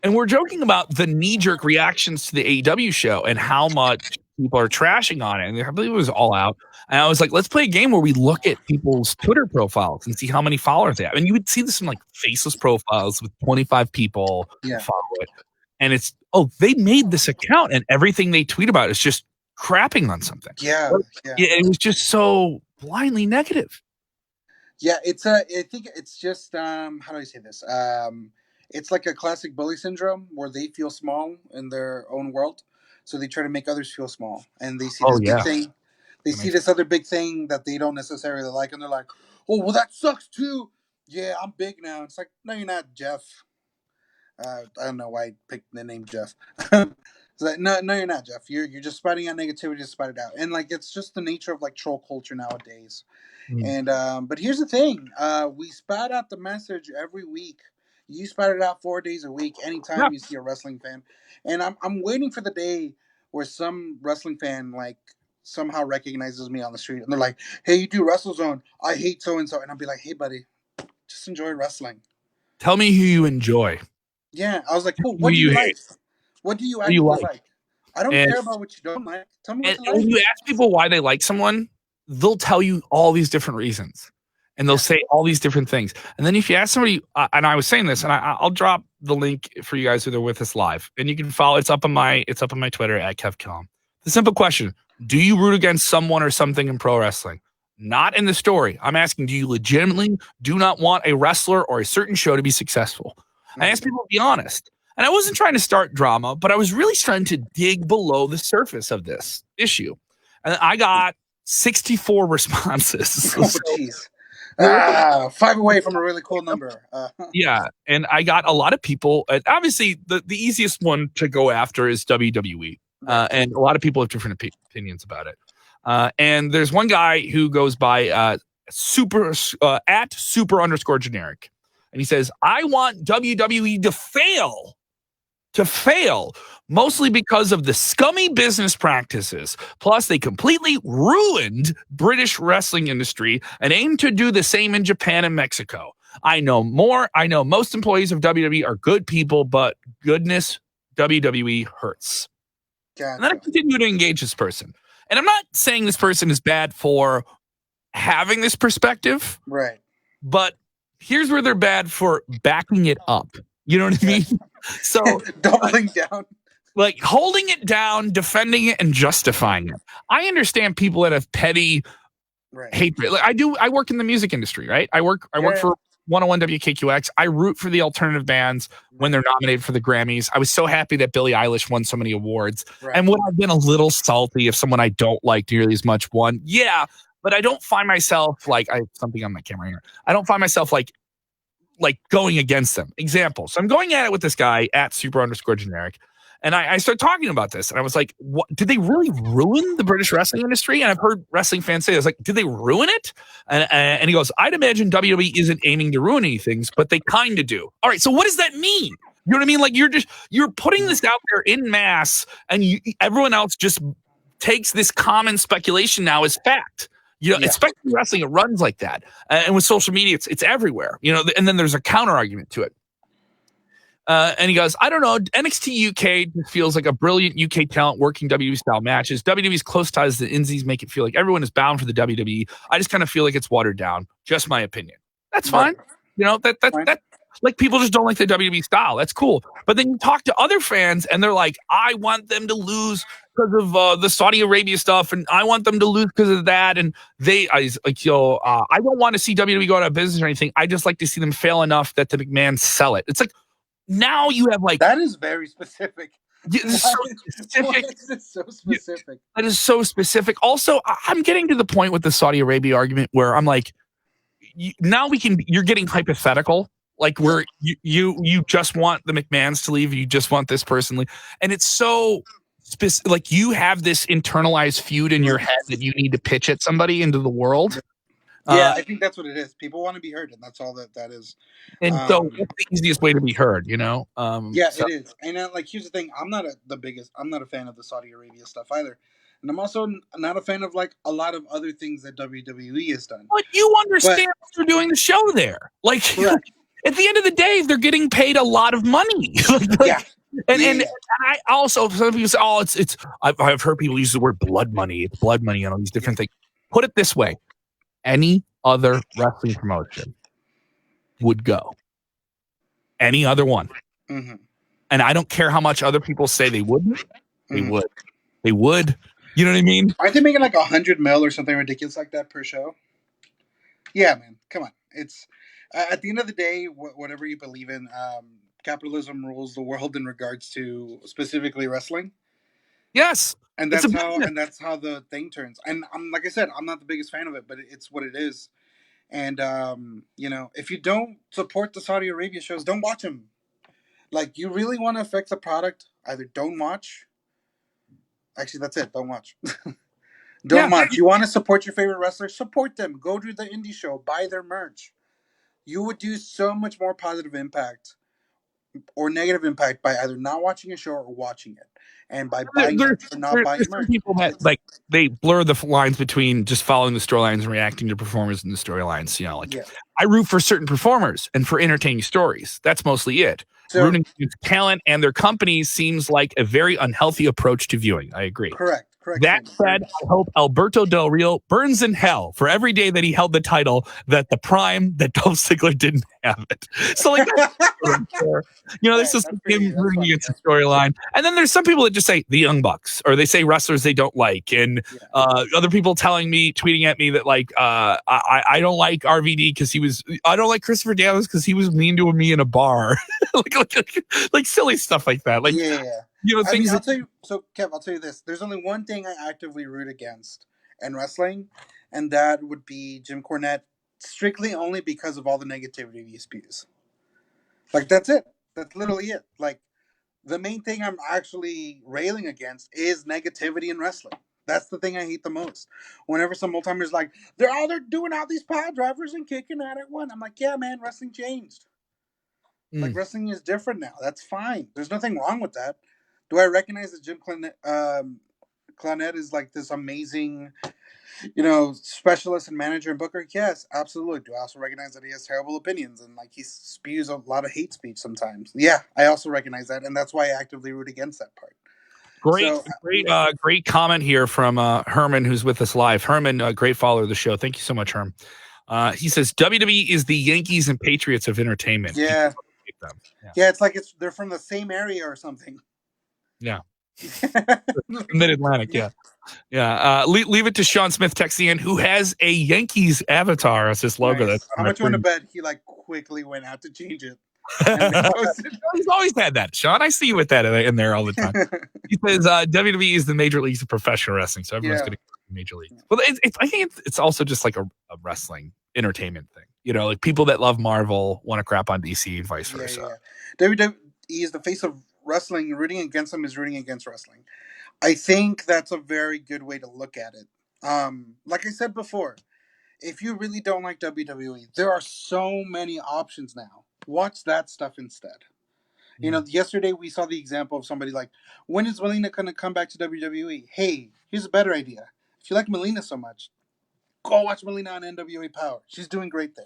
A: And we're joking about the knee-jerk reactions to the AEW show and how much people are trashing on it. And I believe it was All Out. And I was like, let's play a game where we look at people's Twitter profiles and see how many followers they have. And you would see this in like faceless profiles with 25 people follow it. And it's, they made this account and everything they tweet about is just crapping on something.
B: Yeah.
A: It was just so blindly negative.
B: Yeah, I think it's just how do I say this? It's like a classic bully syndrome where they feel small in their own world, so they try to make others feel small, and they see this big thing. They see this other big thing that they don't necessarily like, and they're like, "Oh, well, that sucks too." Yeah, I'm big now. It's like, no, you're not, Jeff. I don't know why I picked the name Jeff. It's like, no, you're not, Jeff. You're just spouting out negativity to spout it out, and like it's just the nature of like troll culture nowadays. And but here's the thing: we spout out the message every week. You spout it out 4 days a week, anytime you see a wrestling fan. And I'm waiting for the day where some wrestling fan like somehow recognizes me on the street, and they're like, "Hey, you do WrestleZone? I hate so and so," and I'll be like, "Hey, buddy, just enjoy wrestling.
A: Tell me who you enjoy."
B: Yeah, I was like, "Cool. What do you like? What do you actually like? I don't care about what you don't like. Tell me what you like."
A: When you ask people why they like someone, they'll tell you all these different reasons, and they'll say all these different things. And then if you ask somebody, and I was saying this, and I'll drop the link for you guys who are with us live, and you can follow. It's up on my Twitter at KevKillam. The simple question: do you root against someone or something in pro wrestling? Not in the story. I'm asking: do you legitimately do not want a wrestler or a certain show to be successful? I asked people to be honest. And I wasn't trying to start drama, but I was really trying to dig below the surface of this issue. And I got 64 responses.
B: Oh, jeez. 5 away from a really cool number.
A: Yeah. And I got a lot of people. Obviously, the easiest one to go after is WWE. And a lot of people have different opinions about it. And there's one guy who goes by super @super_generic. And he says, I want WWE to fail, mostly because of the scummy business practices. Plus, they completely ruined British wrestling industry and aim to do the same in Japan and Mexico. I know most employees of WWE are good people, but goodness, WWE hurts.
B: Gotcha.
A: And then I continue to engage this person. And I'm not saying this person is bad for having this perspective.
B: Right.
A: But here's where they're bad for backing it up. You know what I mean? So
B: doubling down,
A: like holding it down, defending it, and justifying it. I understand people that have petty hatred. Like I work in the music industry, right? I work for 101 WKQX. I root for the alternative bands when they're nominated for the Grammys. I was so happy that Billie Eilish won so many awards. And would I've been a little salty if someone I don't like nearly as much won? Yeah. But I don't find myself like, I have something on my camera here. I don't find myself like going against them. Example. So I'm going at it with this guy @super_generic. And I started talking about this. And I was like, what, did they really ruin the British wrestling industry? And I've heard wrestling fans say, I was like, did they ruin it? And he goes, I'd imagine WWE isn't aiming to ruin anything, but they kind of do. All right. So what does that mean? You know what I mean? Like you're putting this out there in mass and everyone else just takes this common speculation now as fact. You know, especially wrestling, it runs like that. And with social media, it's everywhere, you know, and then there's a counter argument to it. And he goes, I don't know, NXT UK just feels like a brilliant UK talent working WWE style matches. WWE's close ties to the Indies make it feel like everyone is bound for the WWE. I just kind of feel like it's watered down. Just my opinion. That's fine. You know, that Like people just don't like the WWE style. That's cool. But then you talk to other fans and they're like, I want them to lose because of the Saudi Arabia stuff, and I want them to lose because of that. And I don't want to see WWE go out of business or anything. I just like to see them fail enough that the McMahons sell it. It's like now you have like
B: that is very specific.
A: it's so specific.
B: Why is it so specific?
A: That is so specific. Also, I'm getting to the point with the Saudi Arabia argument where I'm like, now you're getting hypothetical. Like where you just want the McMahons to leave, you just want this person to leave, and it's so specific. Like you have this internalized feud in your head that you need to pitch at somebody into the world.
B: Yeah, I think that's what it is. People want to be heard, and that's all that is.
A: And so it's the easiest way to be heard, you know?
B: Yeah, it is. And like, here's the thing: I'm not a fan of the Saudi Arabia stuff either, and I'm also not a fan of like a lot of other things that WWE has done.
A: But you understand what they're doing the show there, like. At the end of the day, they're getting paid a lot of money. And I also, some people say, oh, I've heard people use the word blood money. It's blood money and all these different things. Put it this way. Any other wrestling promotion would go. Any other one.
B: Mm-hmm.
A: And I don't care how much other people say they wouldn't. They would. They would. You know what I mean?
B: Aren't they making like $100 million or something ridiculous like that per show? Yeah, man. Come on. It's... at the end of the day, whatever you believe in, capitalism rules the world in regards to specifically wrestling.
A: Yes,
B: and that's how the thing turns. And like I said, I'm not the biggest fan of it, but it's what it is. And if you don't support the Saudi Arabia shows, don't watch them. Like, you really want to affect the product, either don't watch. Actually, that's it. Don't watch. Don't watch. You want to support your favorite wrestlers? Support them. Go to the indie show. Buy their merch. You would do so much more positive impact or negative impact by either not watching a show or watching it, and by buying merch or not buying merch.
A: People that like they blur the lines between just following the storylines and reacting to performers in the storylines. You know, like I root for certain performers and for entertaining stories. That's mostly it. So, rooting against talent and their companies seems like a very unhealthy approach to viewing. I agree.
B: Correct.
A: That said, I hope Alberto Del Rio burns in hell for every day that he held the title that the prime that Dolph Ziggler didn't have it. So like, this is him rooting against the storyline. And then there's some people that just say the Young Bucks, or they say wrestlers they don't like, and other people tweeting at me that like I don't like RVD because I don't like Christopher Daniels because he was mean to me in a bar, like silly stuff like that. Like things.
B: I'll tell you. So, Kev, I'll tell you this. There's only one thing I actively root against in wrestling, and that would be Jim Cornette, strictly only because of all the negativity he spews. Like, that's it. That's literally it. Like, the main thing I'm actually railing against is negativity in wrestling. That's the thing I hate the most. Whenever some old timers like, they're doing all these pile drivers and kicking out at one. I'm like, yeah, man, wrestling changed. Like, wrestling is different now. That's fine. There's nothing wrong with that. Do I recognize that Jim Cornette is like this amazing, specialist and manager and booker? Yes, absolutely. Do I also recognize that he has terrible opinions and like he spews a lot of hate speech sometimes? Yeah, I also recognize that, and that's why I actively root against that part.
A: Great comment here from Herman, who's with us live. Herman, a great follower of the show. Thank you so much, Herm. He says WWE is the Yankees and Patriots of entertainment.
B: Yeah, it's like they're from the same area or something.
A: Yeah. Mid-Atlantic, yeah. Leave it to Sean Smith texting in, who has a Yankees avatar as his logo.
B: Nice. How much you want to bet he like quickly went out to change it?
A: He's always had that, Sean. I see you with that in there all the time. He says WWE is the major leagues of professional wrestling, so everyone's going to go to major league. Well, I think it's also just like a wrestling entertainment thing. Like people that love Marvel want to crap on DC and vice versa.
B: WWE is the face of wrestling. Rooting against them is rooting against wrestling. I think that's a very good way to look at it. Like I said before, if you really don't like WWE, there are so many options now. Watch that stuff instead. Yesterday we saw the example of somebody like, when is Melina going to come back to WWE? Hey, here's a better idea. If you like Melina so much, go watch Melina on NWA Power. She's doing great there.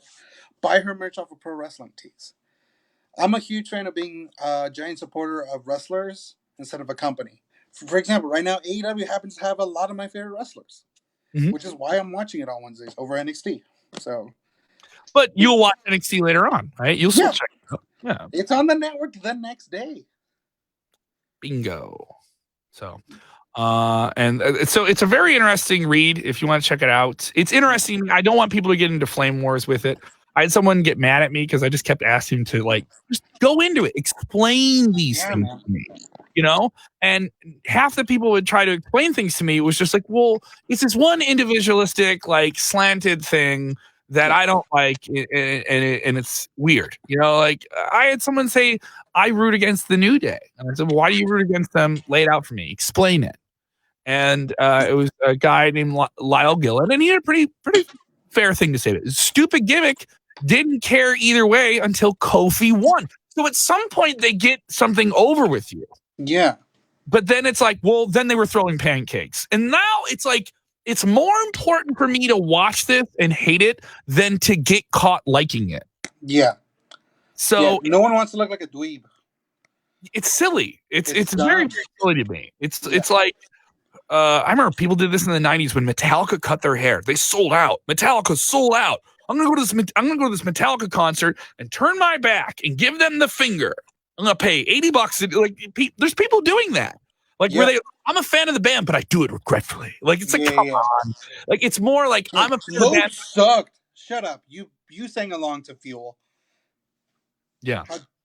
B: Buy her merch off of Pro Wrestling Tees. I'm a huge fan of being a giant supporter of wrestlers instead of a company. For example, right now, AEW happens to have a lot of my favorite wrestlers, which is why I'm watching it on Wednesdays over NXT. So,
A: but you'll watch NXT later on, right? You'll still check. Yeah.
B: It's on the network the next day.
A: Bingo. So so it's a very interesting read if you want to check it out. It's interesting. I don't want people to get into flame wars with it. I had someone get mad at me because I just kept asking to like just go into it, explain these things
B: Man.
A: to me, and half the people would try to explain things to me. It was just like, well, it's this one individualistic, like slanted thing that I don't like, and it's weird. Like I had someone say, I root against the New Day. And I said, well, why do you root against them? Lay it out for me. Explain it. And it was a guy named Lyle Gillen, and he had a pretty fair thing to say. Stupid gimmick. Didn't care either way until Kofi won. So at some point they get something over with you.
B: Yeah.
A: But then it's like, well, then they were throwing pancakes. And now it's like, it's more important for me to watch this and hate it than to get caught liking it.
B: Yeah.
A: So
B: no one wants to look like a dweeb.
A: It's silly. It's very, very silly to me. It's like, I remember people did this in the 90s when Metallica cut their hair. They sold out. Metallica sold out. I'm gonna go to this Metallica concert and turn my back and give them the finger. I'm gonna pay $80. Like, there's people doing that. Like, where I'm a fan of the band, but I do it regretfully. Like, it's like, come on. Like, it's more like I'm a fan of the band.
B: Sucked. Shut up. You sang along to Fuel.
A: Yeah.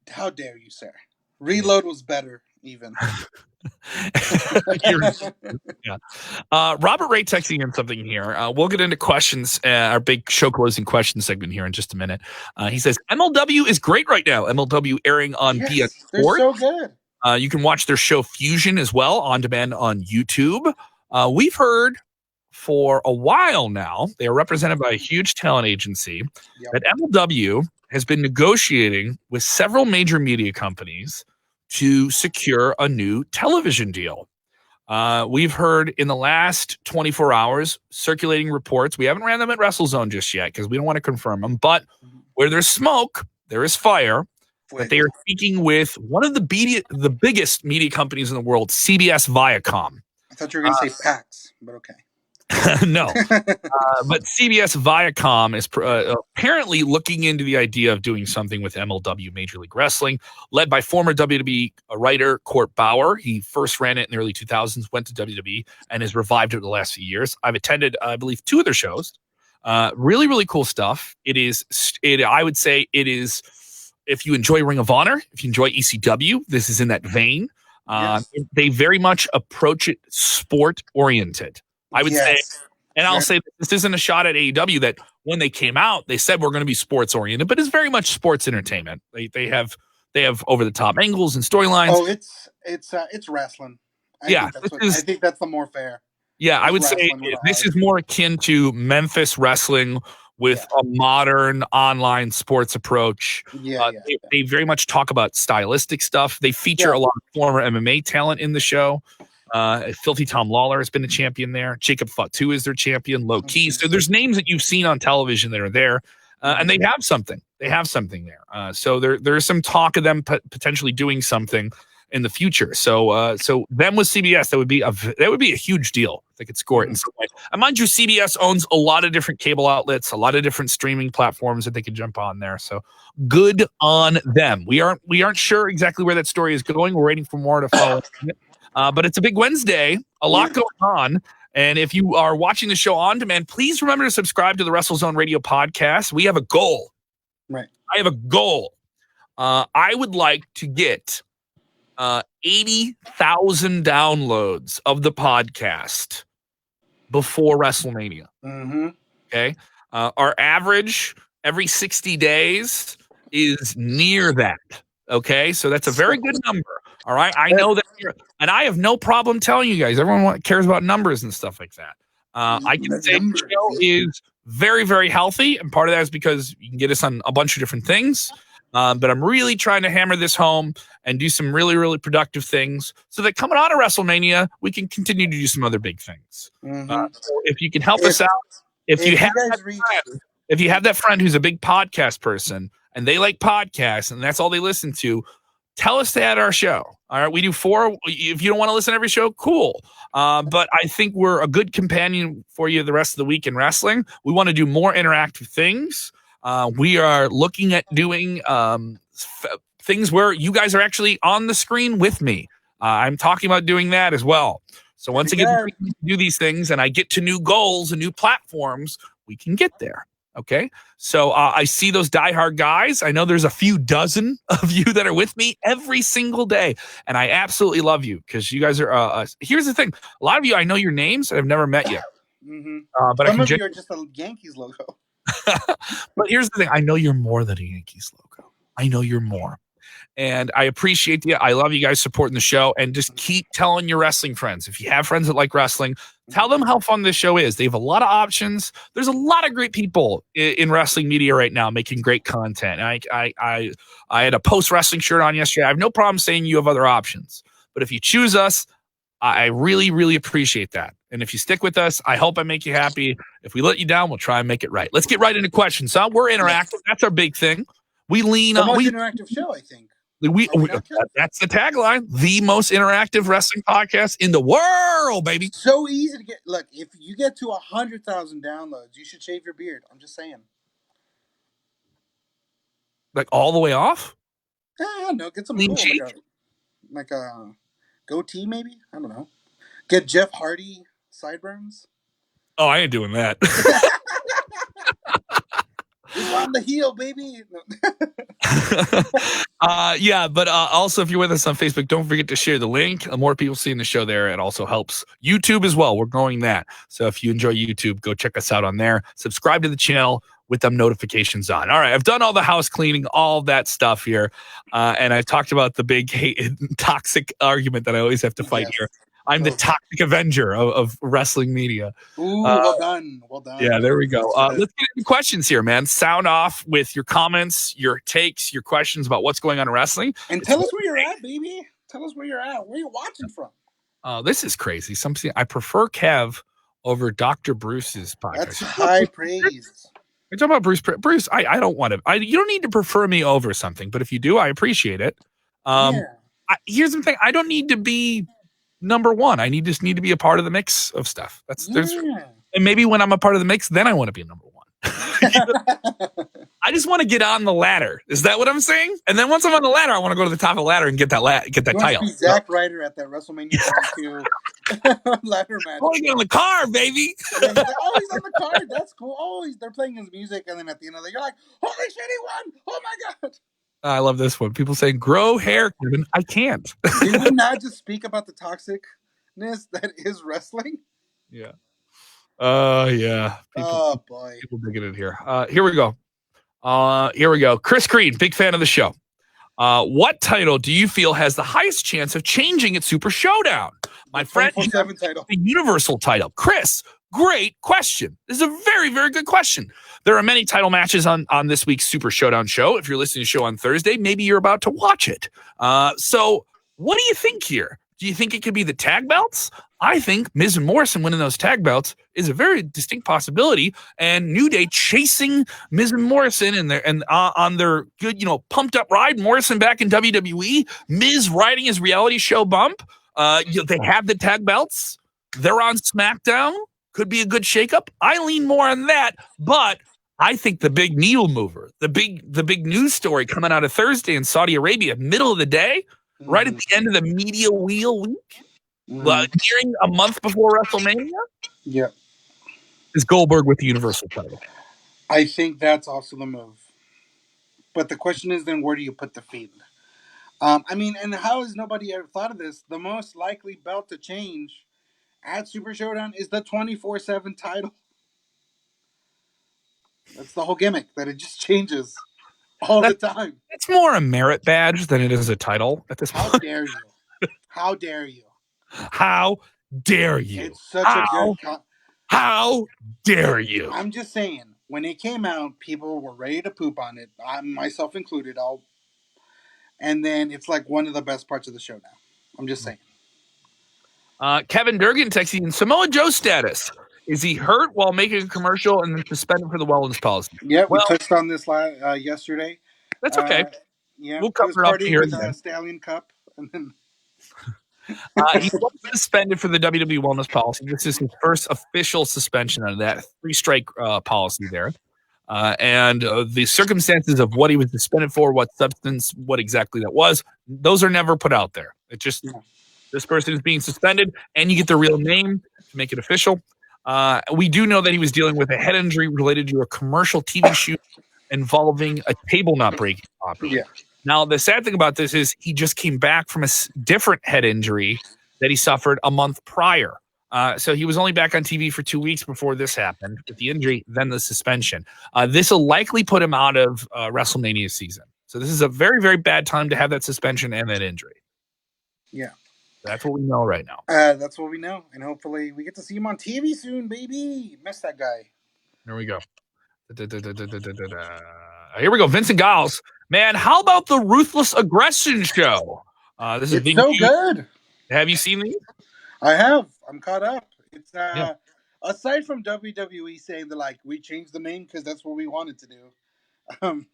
B: How dare you, sir? Reload was better, even.
A: Yeah. Robert Ray texting in something here. We'll get into questions, our big show closing question segment here in just a minute. He says MLW is great right now. MLW airing on BS Sport.
B: They're so good.
A: You can watch their show Fusion as well on demand on YouTube. We've heard for a while now, they are represented by a huge talent agency, that MLW has been negotiating with several major media companies to secure a new television deal. We've heard in the last 24 hours circulating reports. We haven't ran them at WrestleZone just yet because we don't want to confirm them. But where there's smoke, there is fire. That they are speaking with one of the biggest media companies in the world, CBS Viacom.
B: I thought you were going to say PAX, but okay.
A: No. But CBS Viacom is apparently looking into the idea of doing something with MLW Major League Wrestling, led by former WWE writer Court Bauer. He first ran it in the early 2000s, went to WWE, and has revived it the last few years. I've attended, I believe, 2 of their shows. Really, really cool stuff. I would say it is, if you enjoy Ring of Honor, if you enjoy ECW, this is in that vein. They very much approach it sport-oriented. I would say, and I'll say this isn't a shot at AEW that when they came out, they said we're going to be sports oriented, but it's very much sports entertainment. They have over the top angles and storylines.
B: Oh, it's wrestling. I think that's the more fair.
A: Yeah, I would say this is more akin to Memphis wrestling with a modern online sports approach. They very much talk about stylistic stuff. They feature a lot of former MMA talent in the show. Filthy Tom Lawler has been a champion there. Jacob Fatu is their champion, low key. So there's names that you've seen on television that are there, and they have something. They have something there. So there's some talk of them potentially doing something in the future. So them with CBS, that would be a huge deal if they could score it in some way. And mind you, CBS owns a lot of different cable outlets, a lot of different streaming platforms that they could jump on there. So good on them. We aren't sure exactly where that story is going. We're waiting for more to follow. But it's a big Wednesday, a lot going on. And if you are watching the show on demand, please remember to subscribe to the WrestleZone Radio podcast. We have a goal.
B: Right.
A: I have a goal. I would like to get 80,000 downloads of the podcast before WrestleMania.
B: Mm-hmm.
A: Okay. Our average every 60 days is near that. Okay. So that's a very good number. All right. I know that and I have no problem telling you guys, everyone cares about numbers and stuff like that. I can say the show is very, very healthy. And part of that is because you can get us on a bunch of different things. But I'm really trying to hammer this home and do some really, really productive things so that coming out of WrestleMania, we can continue to do some other big things. So if you can help us out, if you have that friend who's a big podcast person and they like podcasts and that's all they listen to, tell us to add our show. All right. We do 4. If you don't want to listen to every show, cool. But I think we're a good companion for you the rest of the week in wrestling. We want to do more interactive things. We are looking at doing things where you guys are actually on the screen with me. I'm talking about doing that as well. So once I get to do these things and I get to new goals and new platforms, we can get there. Okay. So I see those diehard guys. I know there's a few dozen of you that are with me every single day. And I absolutely love you because you guys are, here's the thing. A lot of you, I know your names. I've never met you. But
B: some of you are just a Yankees logo.
A: But here's the thing. I know you're more than a Yankees logo. I know you're more. And I appreciate you. I love you guys supporting the show. And just keep telling your wrestling friends. If you have friends that like wrestling, tell them how fun this show is. They have a lot of options. There's a lot of great people in wrestling media right now making great content. I had a post-wrestling shirt on yesterday. I have no problem saying you have other options. But if you choose us, I really, really appreciate that. And if you stick with us, I hope I make you happy. If we let you down, we'll try and make it right. Let's get right into questions. So we're interactive. That's our big thing. We lean on
B: the most interactive show, I think.
A: That's the tagline. The most interactive wrestling podcast in the world, baby.
B: So easy to get. Look, if you get to 100,000 downloads, you should shave your beard. I'm just saying.
A: Like all the way off?
B: Yeah, no, get some cool, like a goatee, maybe. I don't know. Get Jeff Hardy sideburns.
A: Oh, I ain't doing that.
B: He's on the heel, baby.
A: Yeah, but also if you're with us on Facebook, don't forget to share the link. The more people seeing the show there, it also helps YouTube as well. We're growing that. So if you enjoy YouTube, go check us out on there. Subscribe to the channel with them notifications on. All right, I've done all the house cleaning, all that stuff here. And I've talked about the big toxic argument that I always have to fight here. I'm the toxic avenger of wrestling media.
B: Ooh, well done. Well done.
A: Yeah, there we go. Let's get into questions here, man. Sound off with your comments, your takes, your questions about what's going on in wrestling.
B: And tell us where you're at, baby. Tell us where you're at. Where are you watching from?
A: This is crazy. I prefer Kev over Dr. Bruce's podcast.
B: That's high praise.
A: You're talking about Bruce. Bruce, I don't want to. You don't need to prefer me over something, but if you do, I appreciate it. Here's the thing. I don't need to be number one. I just need to be a part of the mix of stuff. And maybe when I'm a part of the mix, then I want to be number one. I just want to get on the ladder. Is that what I'm saying? And then once I'm on the ladder, I want to go to the top of the ladder and get that title.
B: Be Zack Ryder at that WrestleMania 22 ladder match.
A: Oh, you're on the car, baby.
B: Yeah, oh, he's on the card. That's cool. Oh, they're playing his music, and then at the end of the, you're like, holy shit, he won! Oh my god!
A: I love this one. People saying, grow hair, Kevin. I can't.
B: Did we not just speak about the toxicness that is wrestling?
A: Yeah. Yeah.
B: Oh boy.
A: People digging it here. Here we go. Chris Creed, big fan of the show. What title do you feel has the highest chance of changing at Super Showdown? My friend,
B: title.
A: The Universal title. Chris, great question. This is a very, very good question. There are many title matches on this week's Super Showdown show. If you're listening to the show on Thursday, maybe you're about to watch it. So what do you think here? Do you think it could be the tag belts? I think Miz and Morrison winning those tag belts is a very distinct possibility, and New Day chasing Miz and Morrison and on their good, pumped up ride. Morrison back in WWE, Miz riding his reality show bump. They have the tag belts. They're on SmackDown. Could be a good shakeup. I lean more on that, but I think the big needle mover, the big news story coming out of Thursday in Saudi Arabia, middle of the day, right at the end of the media wheel week. Nearing a month before WrestleMania, is Goldberg with the Universal title.
B: I think that's also the move. But the question is then, where do you put the Fiend? And how has nobody ever thought of this? The most likely belt to change at Super Showdown is the 24/7 title. That's the whole gimmick, that it just changes all the time.
A: It's more a merit badge than it is a title at this point.
B: How dare you? How dare you?
A: How dare you?
B: It's such a good...
A: How dare you?
B: I'm just saying, when it came out, people were ready to poop on it. I, myself included. And then it's like one of the best parts of the show now. I'm just saying.
A: Kevin Durgan texting Samoa Joe status. Is he hurt while making a commercial and then suspended for the wellness policy?
B: Yeah, we touched on this yesterday.
A: That's okay.
B: We'll cover it up here with a Stallion Cup. And then...
A: he was suspended for the WWE wellness policy. This is his first official suspension out of that 3-strike policy there. And the circumstances of what he was suspended for, what substance, what exactly that was, those are never put out there. It just this person is being suspended, and you get the real name to make it official. We do know that he was dealing with a head injury related to a commercial TV shoot involving a table not breaking properly.
B: Yeah.
A: Now, the sad thing about this is he just came back from a different head injury that he suffered a month prior. So he was only back on TV for 2 weeks before this happened with the injury, then the suspension. This will likely put him out of WrestleMania season. So this is a very, very bad time to have that suspension and that injury.
B: Yeah.
A: That's what we know right now.
B: That's what we know. And hopefully we get to see him on TV soon, baby. Miss that guy.
A: There we go. Here we go. Vincent Giles. Man, how about the Ruthless Aggression show? This is
B: it's so good.
A: Have you seen these?
B: I have. I'm caught up. It's aside from WWE saying that like we changed the name because that's what we wanted to do.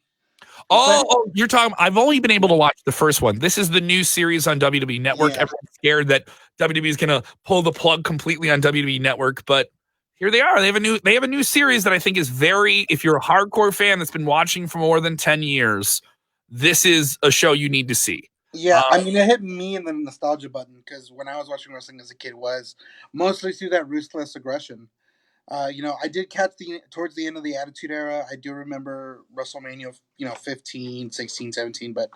A: You're talking. I've only been able to watch the first one. This is the new series on WWE Network.
B: Yeah.
A: Everyone's scared that WWE is going to pull the plug completely on WWE Network, but here they are. They have a new series that I think is very. If you're a hardcore fan that's been watching for more than 10 years, this is a show you need to see.
B: Yeah, I mean, it hit me in the nostalgia button because when I was watching wrestling as a kid was mostly through that Ruthless Aggression. I did catch towards the end of the Attitude Era. I do remember WrestleMania, 15, 16, 17, but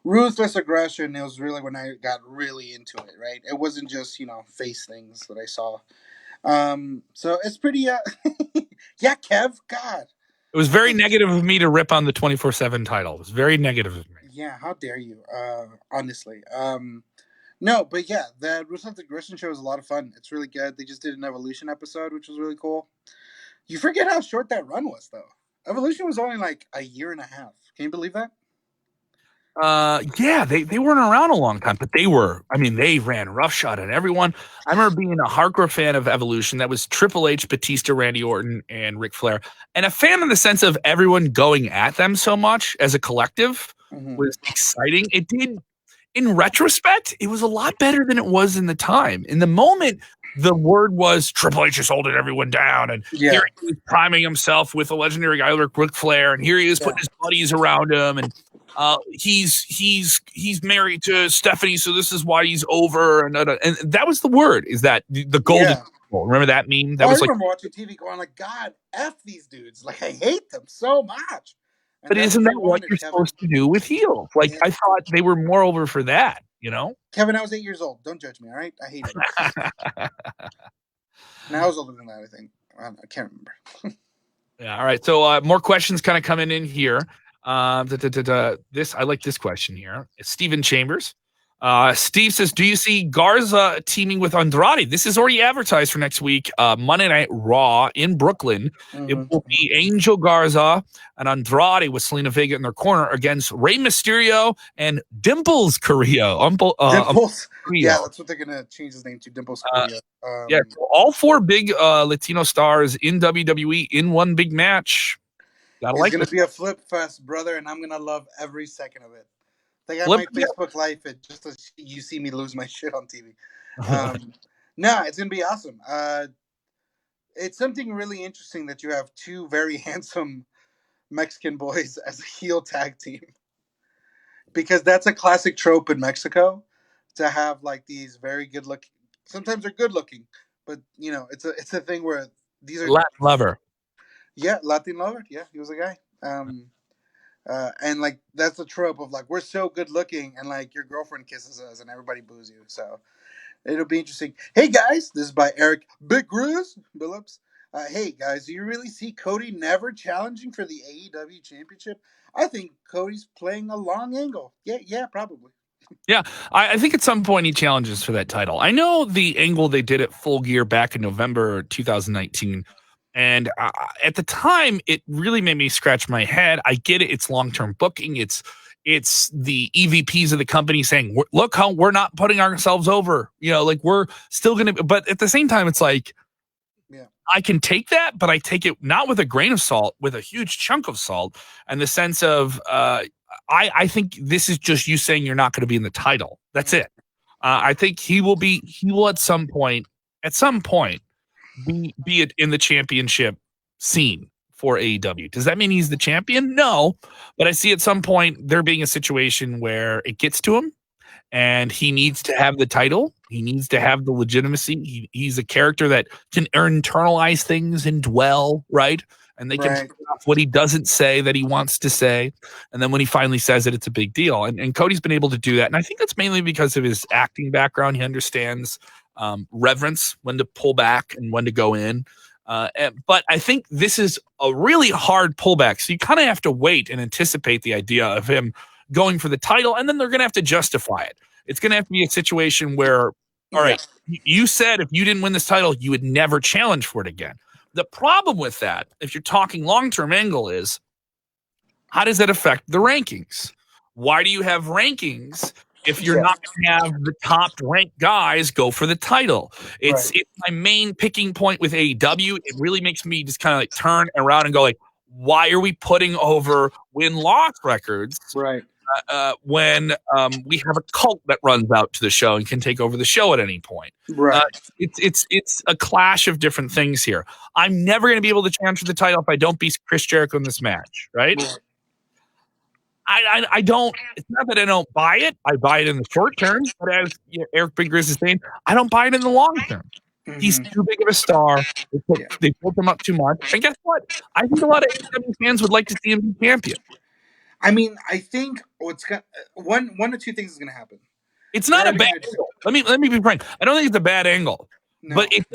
B: Ruthless Aggression, it was really when I got really into it, right? It wasn't just, face things that I saw. So it's pretty, yeah, Kev, God.
A: It was very negative of me to rip on the 24/7 title. It was very negative of me.
B: Yeah, how dare you, honestly. No, but yeah, the Ruthless Aggression show is a lot of fun. It's really good. They just did an Evolution episode, which was really cool. You forget how short that run was, though. Evolution was only like a year and a half. Can you believe that?
A: Yeah, they weren't around a long time, but they ran roughshod on everyone. I remember being a hardcore fan of Evolution. That was Triple H, Batista, Randy Orton, and Ric Flair. And a fan in the sense of everyone going at them so much as a collective was exciting. It did. In retrospect, it was a lot better than it was in the time. In the moment, the word was Triple H is holding everyone down, and here he was priming himself with a legendary guy like Ric Flair, and here he is putting his buddies around him, and he's married to Stephanie, so this is why he's over, and that was the word. Is that the golden? Rule. Remember that meme? That was
B: I remember watching TV going like, God, F these dudes. Like I hate them so much.
A: But isn't that what you're supposed to do with heels? Like, I thought they were more over for that,
B: Kevin, I was 8 years old. Don't judge me, all right? I hate it. Now I was older than that, I think. I can't remember.
A: Yeah, all right. So more questions kind of coming in here. I like this question here. It's Steven Chambers. Steve says, do you see Garza teaming with Andrade? This is already advertised for next week, Monday Night Raw in Brooklyn. It will be Angel Garza and Andrade with Selena Vega in their corner against Rey Mysterio and Dimples Carrillo.
B: Dimples? Yeah, that's what they're going to change his name to, Dimples Carrillo.
A: So all four big Latino stars in WWE in one big match.
B: It's going to be a flip fest, brother, and I'm going to love every second of it. Like I might Facebook Live it just so you see me lose my shit on TV. No, it's gonna be awesome. It's something really interesting that you have two very handsome Mexican boys as a heel tag team, because that's a classic trope in Mexico to have like these very good looking. Sometimes they're good looking, but it's a thing where these are
A: Latin lover.
B: Yeah, Latin lover. Yeah, he was a guy. And like that's the trope of like we're so good looking and like your girlfriend kisses us and everybody boos you. So it'll be interesting. Hey guys, this is by Eric Big Grizz Billups. Hey guys, do you really see Cody never challenging for the AEW championship? I think Cody's playing a long angle. Yeah, probably.
A: Yeah, I think at some point he challenges for that title. I know the angle they did at Full Gear back in November 2019. And at the time, it really made me scratch my head. I get it. It's long-term booking. It's the EVPs of the company saying, look how we're not putting ourselves over. Like we're still going to. But at the same time, it's like, I can take that, but I take it not with a grain of salt, with a huge chunk of salt. And the sense of, I think this is just you saying you're not going to be in the title. That's it. I think he will at some point, be it in the championship scene for AEW. Does that mean he's the champion? No, but I see at some point there being a situation where it gets to him and he needs to have the title. He needs to have the legitimacy. He's a character that can internalize things and dwell, right? And they can
B: Right.
A: turn off what he doesn't say that he wants to say. And then when he finally says it, it's a big deal. And Cody's been able to do that. And I think that's mainly because of his acting background. He understands reverence, when to pull back and when to go in. But I think this is a really hard pullback. So you kind of have to wait and anticipate the idea of him going for the title, and then they're going to have to justify it. It's going to have to be a situation where, all right, you said if you didn't win this title, you would never challenge for it again. The problem with that, if you're talking long-term angle, is how does that affect the rankings? Why do you have rankings if you're not going to have the top ranked guys go for the title? It's my main picking point with AEW. It really makes me just kind of like turn around and go like, why are we putting over win-loss records when we have a cult that runs out to the show and can take over the show at any point?
B: Right.
A: It's a clash of different things here. I'm never going to be able to challenge for the title if I don't beat Chris Jericho in this match, right? I don't. It's not that I don't buy it. I buy it in the short term, but as Eric Big Grizz is saying, I don't buy it in the long term. He's too big of a star. They built him up too much. And guess what? I think a lot of AEW fans would like to see him be champion.
B: I mean, I think one or two things is going to happen.
A: It's not a bad angle. Let me be frank. I don't think it's a bad angle, but it's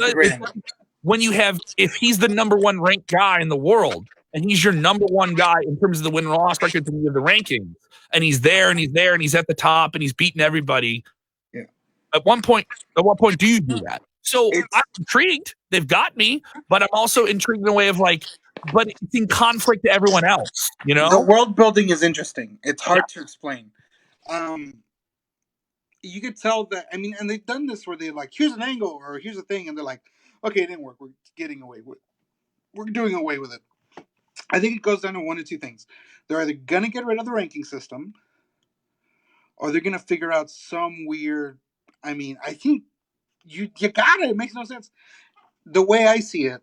A: when you have, if he's the number one ranked guy in the world and he's your number one guy in terms of the win loss records and the rankings, and he's there and he's at the top and he's beating everybody.
B: Yeah.
A: At what point do you do that? So I'm intrigued. They've got me, but I'm also intrigued in a way of like, but it's in conflict to everyone else, you know?
B: The world building is interesting. It's hard to explain. You could tell that, I mean, and they've done this where they're like, here's an angle or here's a thing, and they're like, okay, it didn't work. We're getting away with it. We're doing away with it. I think it goes down to one or two things. They're either going to get rid of the ranking system or they're going to figure out some weird, I mean, I think you got it. It makes no sense. The way I see it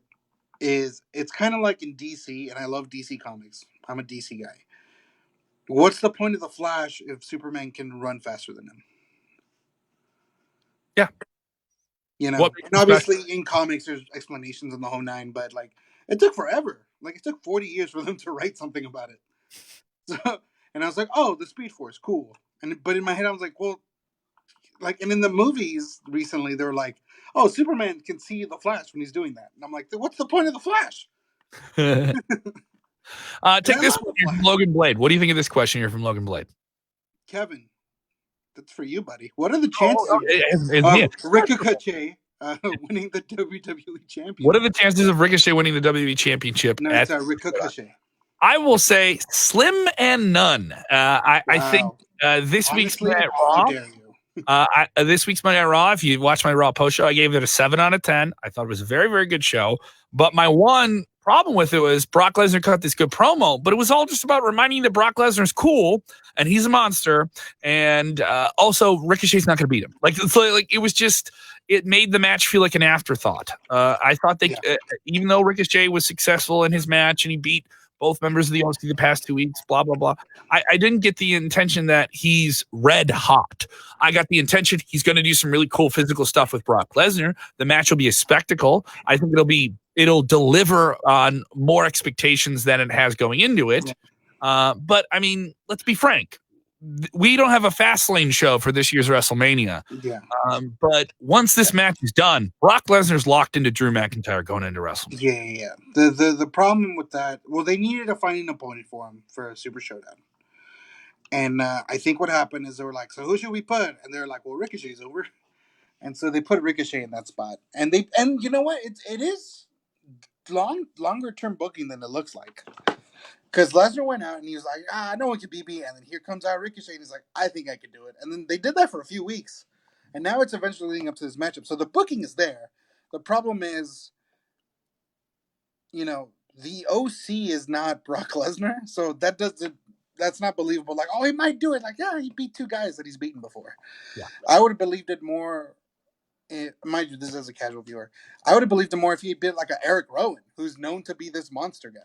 B: is it's kind of like in DC, and I love DC comics. I'm a DC guy. What's the point of the Flash if Superman can run faster than him?
A: Yeah.
B: You know, and obviously in comics there's explanations in the whole nine, but like it took forever. Like it took 40 years for them to write something about it. So, and I was like, oh, the Speed Force, cool. But in my head I was like, well, like, and in the movies recently they were like, oh, Superman can see the Flash when he's doing that, and I'm like, what's the point of the Flash?
A: Take this one here from Logan Blade. What do you think of this question here from Logan Blade?
B: Kevin, that's for you, buddy. What are the chances of Riccochet winning the WWE Championship?
A: What are the chances of Ricochet winning the WWE Championship?
B: No, it's Riccochet.
A: I will say slim and none. I think this week's Monday Night Raw. This week's Monday Night Raw, if you watch my Raw post show, I gave it a 7 out of 10. I thought it was a very, very good show. But my one problem with it was Brock Lesnar cut this good promo, but it was all just about reminding you that Brock Lesnar's cool and he's a monster. And also Ricochet's not going to beat him. Like it was just, it made the match feel like an afterthought. I thought they, even though Ricochet was successful in his match and he beat both members of the OC the past 2 weeks, blah, blah, blah. I didn't get the intention that he's red hot. I got the intention he's going to do some really cool physical stuff with Brock Lesnar. The match will be a spectacle. I think it'll deliver on more expectations than it has going into it. But I mean, let's be frank. We don't have a Fastlane show for this year's WrestleMania.
B: Yeah.
A: But once this match is done, Brock Lesnar's locked into Drew McIntyre going into WrestleMania.
B: Yeah. The problem with that, well, they needed to find an opponent for him for a Super Showdown. And I think what happened is they were like, so who should we put? And they're like, well, Ricochet's over. And so they put Ricochet in that spot. And you know what? It is longer term booking than it looks like. Because Lesnar went out and he was like, no one can beat me. And then here comes out Ricochet and he's like, I think I can do it. And then they did that for a few weeks. And now it's eventually leading up to this matchup. So the booking is there. The problem is, the OC is not Brock Lesnar. So that's not believable. Like, oh, he might do it. Like, yeah, he beat 2 guys that he's beaten before.
A: Yeah.
B: I would have believed it more. Mind you, this is a casual viewer. I would have believed it more if he bit like an Eric Rowan, who's known to be this monster guy.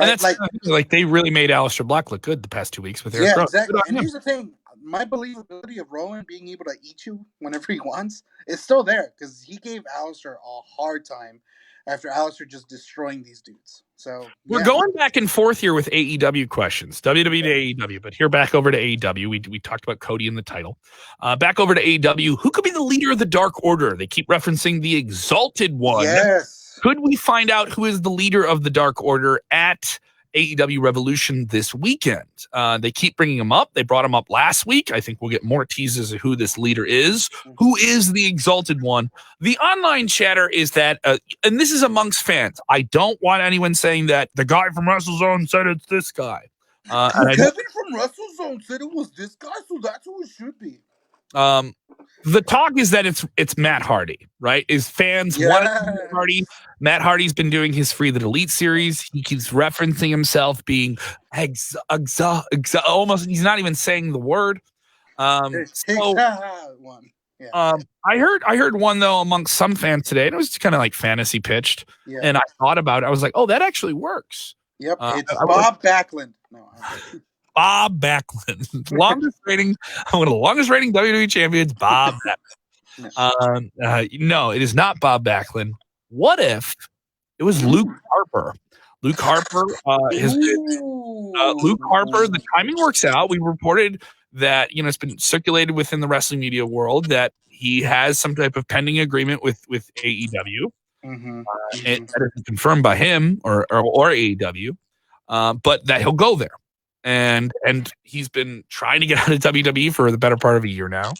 A: And
B: right?
A: that's like they really made Aleister Black look good the past 2 weeks with Eric Rowan.
B: Exactly. And here's the thing: my believability of Rowan being able to eat you whenever he wants is still there because he gave Alistair a hard time after Alistair just destroying these dudes. So
A: We're going back and forth here with AEW questions, WWE to AEW, but here back over to AEW. We talked about Cody in the title. Back over to AEW. Who could be the leader of the Dark Order? They keep referencing the Exalted One.
B: Yes.
A: Could we find out who is the leader of the Dark Order at AEW Revolution this weekend? They keep bringing him up. They brought him up last week. I think we'll get more teases of who this leader is. Who is the Exalted One? The online chatter is that, and this is amongst fans. I don't want anyone saying that the guy from WrestleZone said it's this guy.
B: Kevin from WrestleZone said it was this guy, so that's who it should be.
A: The talk is that it's Matt Hardy, right? Is fans want Matt Hardy? Matt Hardy's been doing his Free the Elite series. He keeps referencing himself being almost. He's not even saying the word.
B: One. Yeah.
A: I heard one though amongst some fans today, and it was kind of like fantasy pitched. Yeah. And I thought about it. I was like, oh, that actually works.
B: Yep, it's Bob Backlund. No,
A: Bob Backlund, longest rating, one of the longest rating WWE champions, Bob Backlund. No, it is not Bob Backlund. What if it was Luke Harper? Luke Harper has been Luke Harper. The timing works out. We reported that it's been circulated within the wrestling media world that he has some type of pending agreement with AEW. And that is confirmed by him or AEW, but that he'll go there. And he's been trying to get out of WWE for the better part of a year now.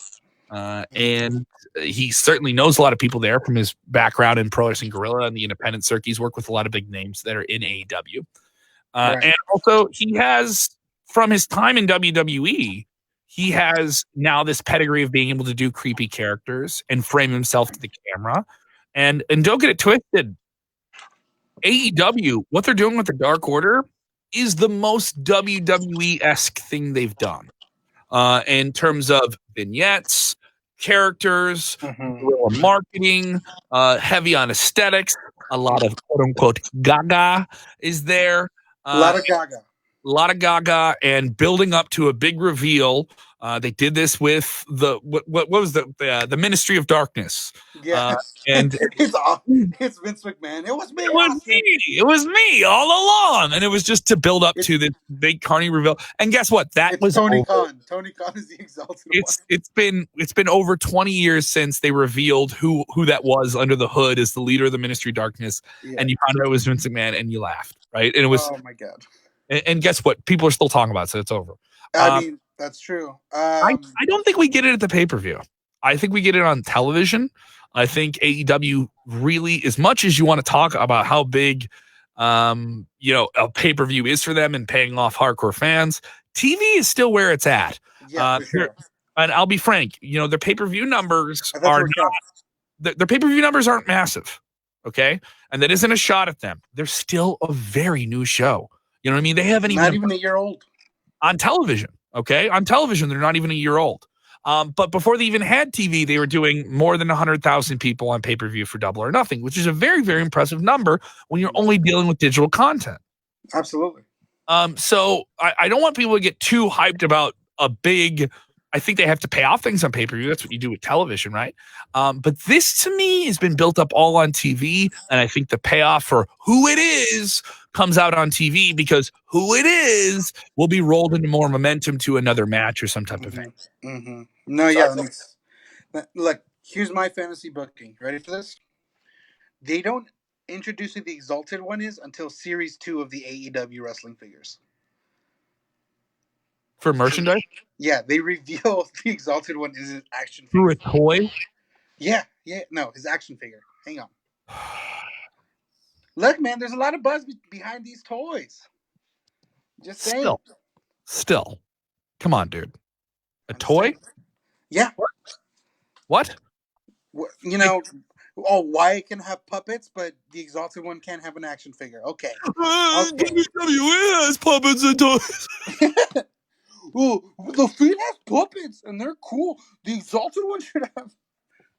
A: And he certainly knows a lot of people there from his background in Pro Wrestling Guerrilla and the independent circuit. He's worked with a lot of big names that are in AEW. And also he has, from his time in WWE, he has now this pedigree of being able to do creepy characters and frame himself to the camera. And don't get it twisted. AEW, what they're doing with the Dark Order is the most WWE-esque thing they've done in terms of vignettes, characters, marketing, heavy on aesthetics, a lot of quote-unquote gaga is there.
B: A lot of gaga,
A: and building up to a big reveal. They did this with what was the Ministry of Darkness.
B: Yes.
A: And
B: it's Vince McMahon. It was me.
A: It was me all along. And it was just to build up to this big Carney reveal. And guess what? That was
B: Tony Khan. Tony Khan is the Exalted One.
A: It's been over 20 years since they revealed who that was under the hood as the leader of the Ministry of Darkness. Yeah. And you found out it was Vince McMahon and you laughed, right? And it was,
B: oh my God.
A: And guess what? People are still talking about it, so it's over.
B: I mean, that's true.
A: I don't think we get it at the pay-per-view. I think we get it on television. I think AEW really, as much as you want to talk about how big, a pay-per-view is for them and paying off hardcore fans, TV is still where it's at.
B: Yeah, for sure.
A: And I'll be frank, their pay-per-view numbers their pay-per-view numbers aren't massive. Okay. And that isn't a shot at them. They're still a very new show. You know what I mean? They haven't
B: not even a year old
A: on television. Okay. On television, they're not even a year old. But before they even had TV, they were doing more than 100,000 people on pay-per-view for Double or Nothing, which is a very, very impressive number when you're only dealing with digital content.
B: Absolutely.
A: So I don't want people to get too hyped about a big, I think they have to pay off things on pay-per-view. That's what you do with television, right? But this to me has been built up all on TV. And I think the payoff for who it is comes out on TV because who it is will be rolled into more momentum to another match or some type of thing.
B: No, so yeah. Look, here's my fantasy booking. Ready for this? They don't introduce who the Exalted One is until Series 2 of the AEW wrestling figures.
A: For merchandise?
B: Yeah, they reveal the Exalted One is his action figure.
A: Through a toy?
B: Yeah. No, his action figure. Hang on. Look, man, there's a lot of buzz behind these toys. Just saying.
A: Still. Come on, dude. A toy?
B: Yeah.
A: What?
B: Wyatt can have puppets, but the Exalted One can't have an action figure. Okay.
A: WWE has puppets and toys.
B: Ooh, the Fiend has puppets, and they're cool. The Exalted One should have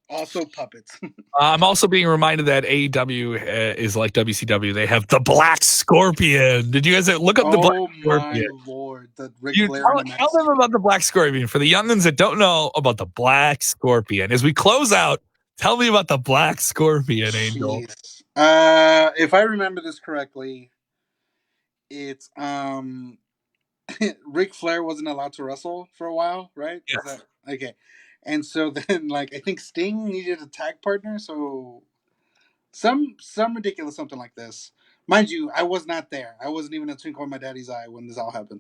B: Also puppets.
A: I'm also being reminded that AEW is like WCW. They have the Black Scorpion. Did you guys look up the Black
B: Oh my
A: Scorpion?
B: lord, the Ric
A: You
B: Flair in a
A: tell
B: mask.
A: them about the Black Scorpion. For the youngins that don't know about the Black Scorpion, as we close out, tell me about the Black Scorpion, Angel.
B: Jeez. If I remember this correctly, it's Ric Flair wasn't allowed to wrestle for a while, right? Is
A: Yes.
B: that okay? And so then, like, I think Sting needed a tag partner, so some ridiculous something like this. Mind you, I was not there. I wasn't even a twinkle in my daddy's eye when this all happened.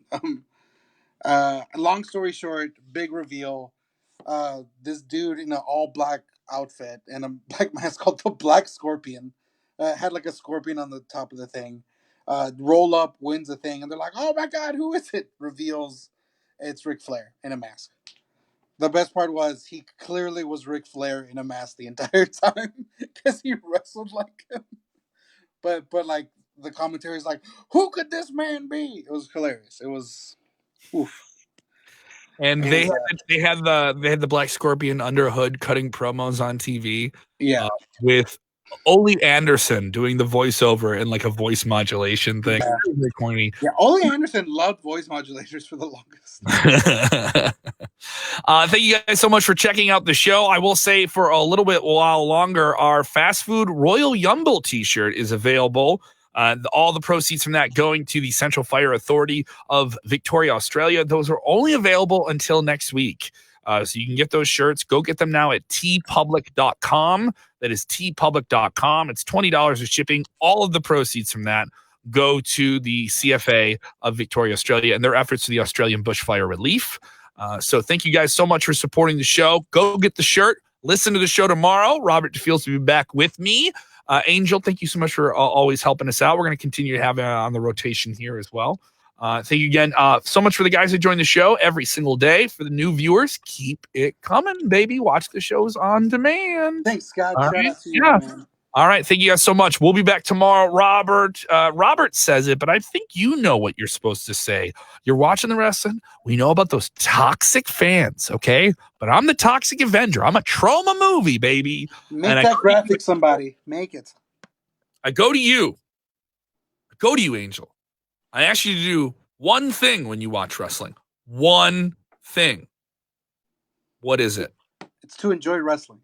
B: Long story short, big reveal. This dude in an all black outfit and a black mask called the Black Scorpion had like a scorpion on the top of the thing. Roll up wins the thing, and they're like, "Oh my god, who is it?" Reveals it's Ric Flair in a mask. The best part was he clearly was Ric Flair in a mask the entire time because he wrestled like him. But like the commentary is like, "Who could this man be?" It was hilarious. It was oof.
A: And
B: And
A: they had the Black Scorpion under hood cutting promos on TV
B: yeah,
A: with Ole Anderson doing the voiceover and like a voice modulation thing.
B: yeah,
A: Really corny.
B: yeah. Ole Anderson loved voice modulators for the longest.
A: Thank you guys so much for checking out the show. I will say for a little bit while longer, our fast food Royal Yumble t-shirt is available. All the proceeds from that going to the Central Fire Authority of Victoria, Australia. Those are only available until next week. So you can get those shirts. Go get them now at tpublic.com. That is tpublic.com. It's $20 of shipping. All of the proceeds from that go to the CFA of Victoria, Australia, and their efforts to the Australian bushfire relief. So thank you guys so much for supporting the show. Go get the shirt. Listen to the show tomorrow. Robert DeFields will be back with me. Angel, thank you so much for always helping us out. We're going to continue to have on the rotation here as well. Thank you again so much for the guys that join the show every single day. For the new viewers, keep it coming, baby. Watch the shows on demand.
B: Thanks, Scott.
A: All
B: Shout
A: right.
B: out to you,
A: Yeah.
B: my man.
A: All right. Thank you guys so much. We'll be back tomorrow. Robert says it, but I think you know what you're supposed to say. You're watching the wrestling. We know about those toxic fans, okay? But I'm the toxic Avenger. I'm a trauma movie, baby.
B: Make
A: And
B: that graphic, somebody. Make it.
A: I go to you. I go to you, Angel. I ask you to do one thing when you watch wrestling. One thing. What is it?
B: It's to enjoy wrestling.